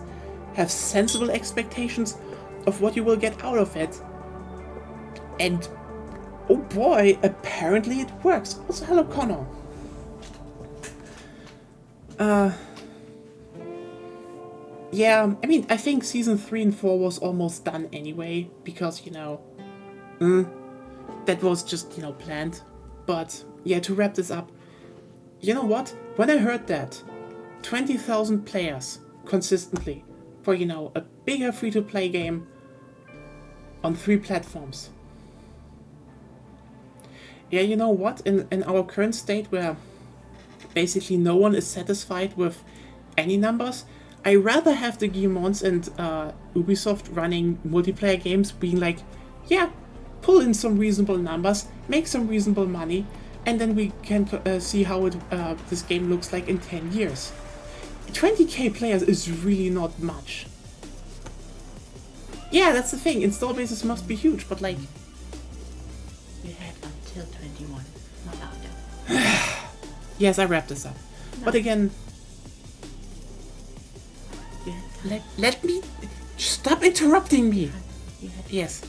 have sensible expectations of what you will get out of it, and oh boy, apparently it works. Also, hello Connor. Yeah, I mean, I think season 3 and 4 was almost done anyway, because, you know, that was just, you know, planned. But, yeah, to wrap this up, you know what? When I heard that 20,000 players consistently for, you know, a bigger free-to-play game on 3 platforms. Yeah, you know what? In our current state where basically no one is satisfied with any numbers, I rather have the Guillemons and Ubisoft running multiplayer games being like, yeah, pull in some reasonable numbers, make some reasonable money, and then we can see how this game looks like in 10 years. 20k players is really not much. Yeah, that's the thing, install bases must be huge, but like... You had until 21, not after. Yes, I wrapped this up. No. But again... Let me... Stop interrupting me! Yes.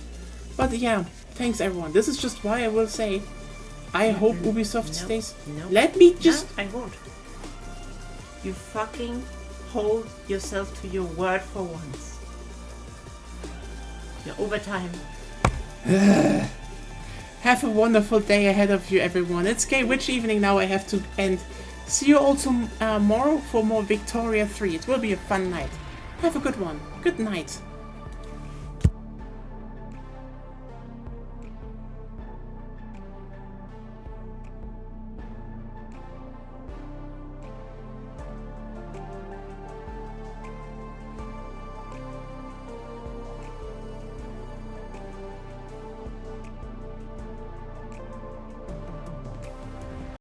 But yeah, thanks everyone. This is just why I will say, I hope Ubisoft stays... No. Let me just... No, I won't. You fucking hold yourself to your word for once. You're overtime. Have a wonderful day ahead of you, everyone. It's Gay Witch Evening now. I have to end. See you all tomorrow for more Victoria 3. It will be a fun night. Have a good one. Good night.